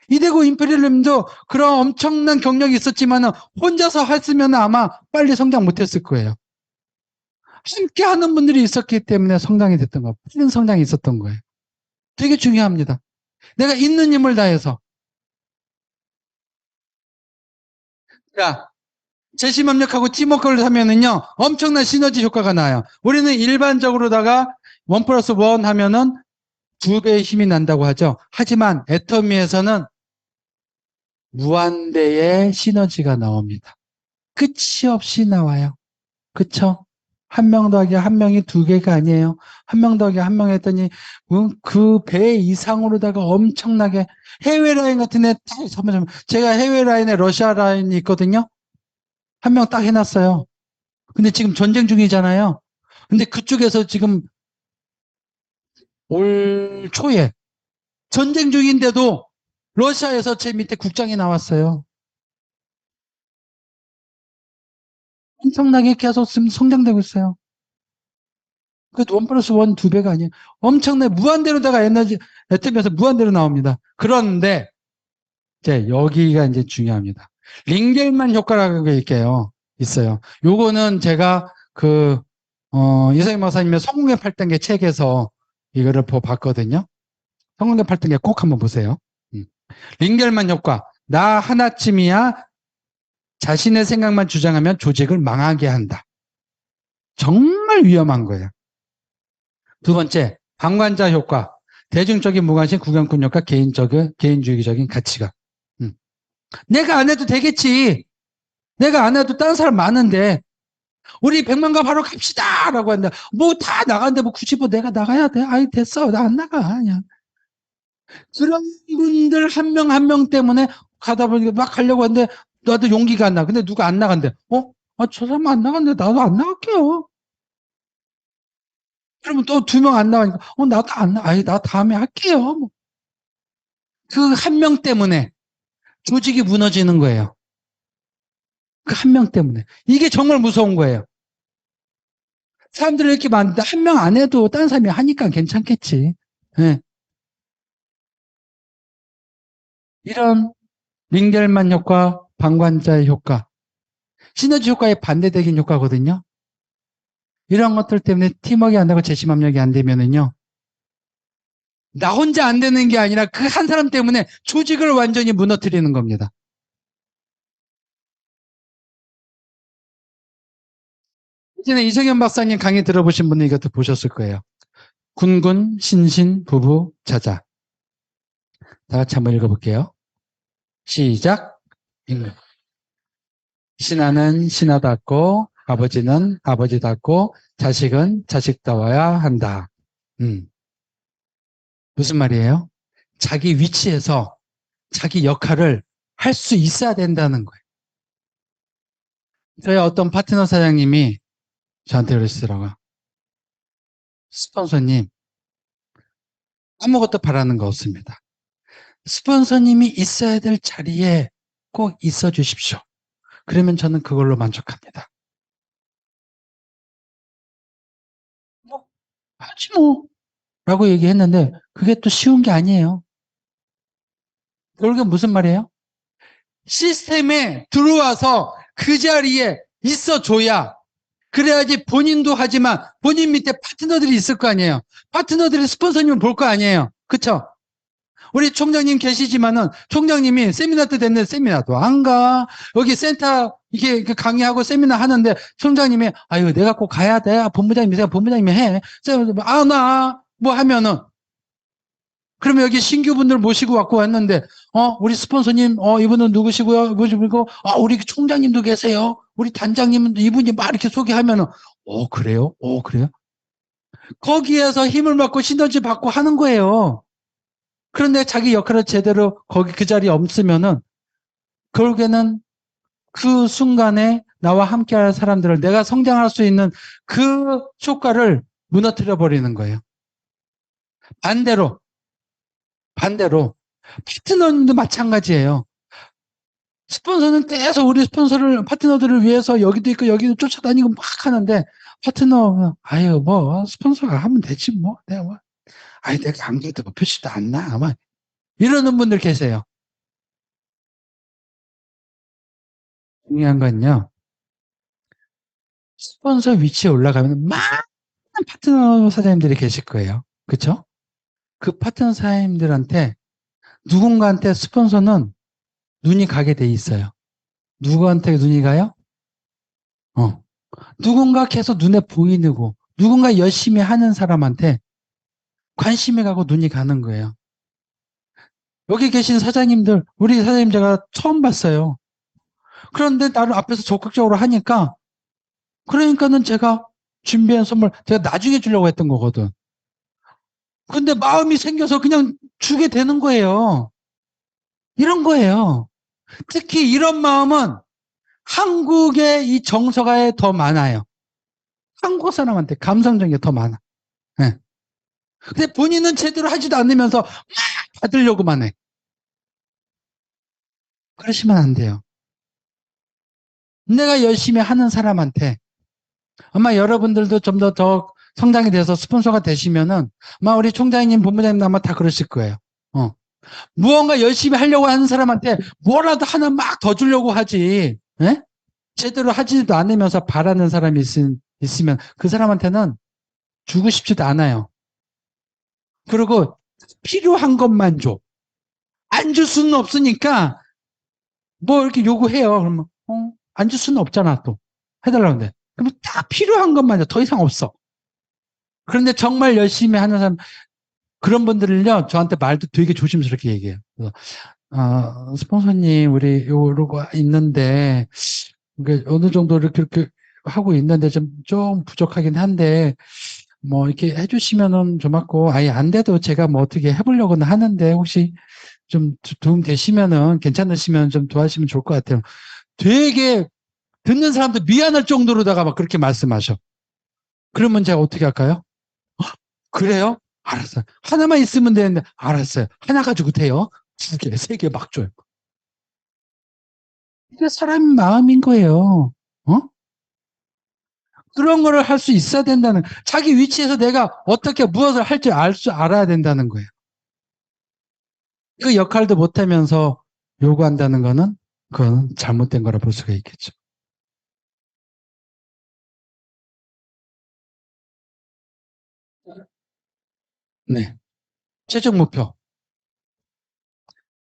S1: 이대구 임페리얼님도 그런 엄청난 경력이 있었지만 혼자서 했으면 아마 빨리 성장 못했을 거예요. 함께 하는 분들이 있었기 때문에 성장이 됐던 거예요. 빠른 성장이 있었던 거예요. 되게 중요합니다. 내가 있는 힘을 다해서. 자, 재심협력하고 팀워크를 하면은요, 엄청난 시너지 효과가 나요. 우리는 일반적으로다가 1 플러스 1 하면은 2배의 힘이 난다고 하죠. 하지만 애터미에서는 무한대의 시너지가 나옵니다. 끝이 없이 나와요. 그쵸? 한 명 더하기 한 명이 2개가 아니에요. 한 명 더하기 한 명 했더니 그 배 이상으로다가 엄청나게 해외 라인 같은 애 딱 제가 해외 라인에 러시아 라인이 있거든요. 한 명 딱 해놨어요. 근데 지금 전쟁 중이잖아요. 근데 그쪽에서 지금 올 초에 전쟁 중인데도 러시아에서 제 밑에 국장이 나왔어요. 엄청나게 계속 지금 성장되고 있어요.
S2: 원 플러스 원 두 배가 아니에요. 엄청나게 무한대로다가 에너지, 애텀에서 무한대로 나옵니다. 그런데, 이제 여기가 이제 중요합니다. 링겔만 효과라는 게 있어요. 요거는 제가 이성희 박사님의 성공의 8단계 책에서 이거를 봤거든요. 성공의 8단계 꼭 한번 보세요. 링겔만 효과. 나 하나쯤이야 자신의 생각만 주장하면 조직을 망하게 한다. 정말 위험한 거예요. 두 번째, 방관자 효과. 대중적인 무관심, 구경꾼 효과, 개인주의적인 가치가. 내가 안 해도 되겠지. 내가 안 해도 다른 사람 많은데, 우리 100만가 바로 갑시다! 라고 한다. 뭐 다 나가는데 뭐 굳이 뭐 내가 나가야 돼? 아이, 됐어. 나 안 나가. 그냥. 그런 분들 한 명 한 명 때문에 가다 보니까 막 가려고 하는데, 나도 용기가 안 나. 근데 누가 안 나간대. 저 사람 안 나갔는데 나도 안 나갈게요. 그러면 또 2명 안 나가니까, 나도 안 나. 아이, 나 다음에 할게요. 뭐. 그 한 명 때문에 조직이 무너지는 거예요. 그 한 명 때문에. 이게 정말 무서운 거예요. 사람들이 이렇게 많은데 한 명 안 해도 다른 사람이 하니까 괜찮겠지. 네. 이런 링겔만 효과, 방관자의 효과, 시너지 효과에 반대되긴 효과거든요. 이런 것들 때문에 팀워크가 안 되고 재심합력이 안 되면은요. 나 혼자 안 되는 게 아니라 그 한 사람 때문에 조직을 완전히 무너뜨리는 겁니다. 이전에 이성현 박사님 강의 들어보신 분은 이것도 보셨을 거예요. 군군, 신신, 부부, 자자. 다 같이 한번 읽어볼게요. 시작. 신하는 신하답고 아버지는 아버지답고 자식은 자식다워야 한다. 무슨 말이에요? 자기 위치에서 자기 역할을 할 수 있어야 된다는 거예요. 저희 어떤 파트너 사장님이 저한테 그러시더라고요. 스폰서님, 아무것도 바라는 거 없습니다. 스폰서님이 있어야 될 자리에 꼭 있어 주십시오. 그러면 저는 그걸로 만족합니다. 뭐, 하지 뭐. 라고 얘기했는데, 그게 또 쉬운 게 아니에요. 결국엔 무슨 말이에요? 시스템에 들어와서 그 자리에 있어줘야, 그래야지 본인도 하지만 본인 밑에 파트너들이 있을 거 아니에요. 파트너들이 스폰서님을 볼 거 아니에요. 그쵸? 우리 총장님 계시지만은 총장님이 세미나 때 됐는데 세미나도 안 가. 여기 센터 이게 강의하고 세미나 하는데 총장님이 아유 내가 꼭 가야 돼. 본부장님이 내가 본부장님이 해. 나 뭐 하면은 그러면 여기 신규분들 모시고 왔는데 우리 스폰서님 이분은 누구시고요? 이분이고 우리 총장님도 계세요. 우리 단장님은 이분이 막 이렇게 소개하면은 그래요? 그래요? 거기에서 힘을 받고 시너지 받고 하는 거예요. 그런데 자기 역할을 제대로 거기 그 자리에 없으면은 결국에는 그 순간에 나와 함께할 사람들을 내가 성장할 수 있는 그 효과를 무너뜨려 버리는 거예요. 반대로 파트너님도 마찬가지예요. 스폰서는 계속 우리 파트너들을 위해서 여기도 있고 여기도 쫓아다니고 막 하는데 파트너 아유 뭐 스폰서가 하면 되지 뭐 내가 뭐 내가 안 그래도 표시도 안 나 아마 이러는 분들 계세요. 중요한 건요. 스폰서 위치에 올라가면 많은 파트너 사장님들이 계실 거예요. 그렇죠? 그 파트너 사장님들한테 누군가한테 스폰서는 눈이 가게 돼 있어요. 누구한테 눈이 가요? 누군가 계속 눈에 보이고 누군가 열심히 하는 사람한테 관심이 가고 눈이 가는 거예요. 여기 계신 사장님들, 우리 사장님 제가 처음 봤어요. 그런데 나를 앞에서 적극적으로 하니까 그러니까는 제가 준비한 선물 제가 나중에 주려고 했던 거거든. 근데 마음이 생겨서 그냥 주게 되는 거예요. 이런 거예요. 특히 이런 마음은 한국의 이 정서가에 더 많아요. 한국 사람한테 감성적인 게 더 많아. 네. 근데 본인은 제대로 하지도 않으면서 막 받으려고만 해. 그러시면 안 돼요. 내가 열심히 하는 사람한테 아마 여러분들도 좀 더 성장이 돼서 스폰서가 되시면은 아마 우리 총장님, 본부장님 아마 다 그러실 거예요. 무언가 열심히 하려고 하는 사람한테 뭐라도 하나 막 더 주려고 하지. 예? 제대로 하지도 않으면서 바라는 사람이 있으면 그 사람한테는 주고 싶지도 않아요. 그리고 필요한 것만 줘. 안 줄 수는 없으니까 뭐 이렇게 요구해요. 그러면 안 줄 수는 없잖아 또. 해달라는데. 그러면 딱 필요한 것만 줘. 더 이상 없어. 그런데 정말 열심히 하는 사람, 그런 분들은요, 저한테 말도 되게 조심스럽게 얘기해요. 그래서, 스폰서님, 우리 요러고 있는데, 이게 어느 정도 이렇게 하고 있는데 좀 부족하긴 한데, 뭐 이렇게 해주시면은 좀 맞고, 아예 안 돼도 제가 뭐 어떻게 해보려고는 하는데, 혹시 좀 도움 되시면은, 괜찮으시면 좀 도와주시면 좋을 것 같아요. 되게 듣는 사람도 미안할 정도로다가 막 그렇게 말씀하셔. 그러면 제가 어떻게 할까요? 그래요? 알았어요. 하나만 있으면 되는데, 알았어요. 하나 가지고 돼요? 두 개, 세 개 막 줘요. 이게 사람 마음인 거예요. 그런 거를 할 수 있어야 된다는, 자기 위치에서 내가 어떻게 무엇을 할지 알아야 된다는 거예요. 그 역할도 못하면서 요구한다는 거는, 그건 잘못된 거라 볼 수가 있겠죠. 네. 최종 목표.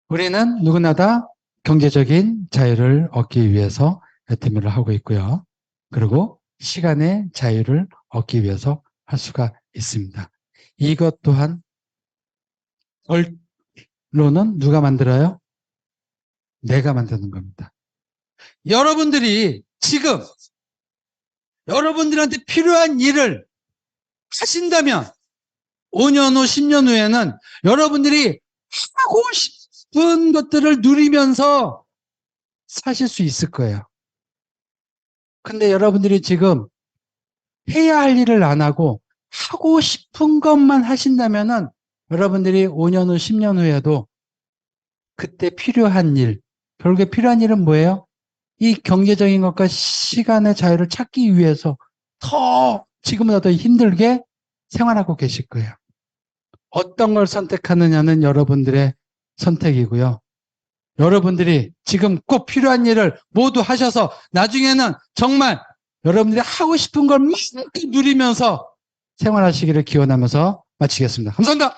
S2: 우리는 누구나 다 경제적인 자유를 얻기 위해서 애터미를 하고 있고요. 그리고 시간의 자유를 얻기 위해서 할 수가 있습니다. 이것 또한 결론은 누가 만들어요? 내가 만드는 겁니다. 여러분들이 지금 여러분들한테 필요한 일을 하신다면 5년 후, 10년 후에는 여러분들이 하고 싶은 것들을 누리면서 사실 수 있을 거예요. 근데 여러분들이 지금 해야 할 일을 안 하고 하고 싶은 것만 하신다면은 여러분들이 5년 후, 10년 후에도 그때 필요한 일, 결국에 필요한 일은 뭐예요? 이 경제적인 것과 시간의 자유를 찾기 위해서 더 지금보다 더 힘들게 생활하고 계실 거예요. 어떤 걸 선택하느냐는 여러분들의 선택이고요. 여러분들이 지금 꼭 필요한 일을 모두 하셔서 나중에는 정말 여러분들이 하고 싶은 걸 막 누리면서 생활하시기를 기원하면서 마치겠습니다. 감사합니다.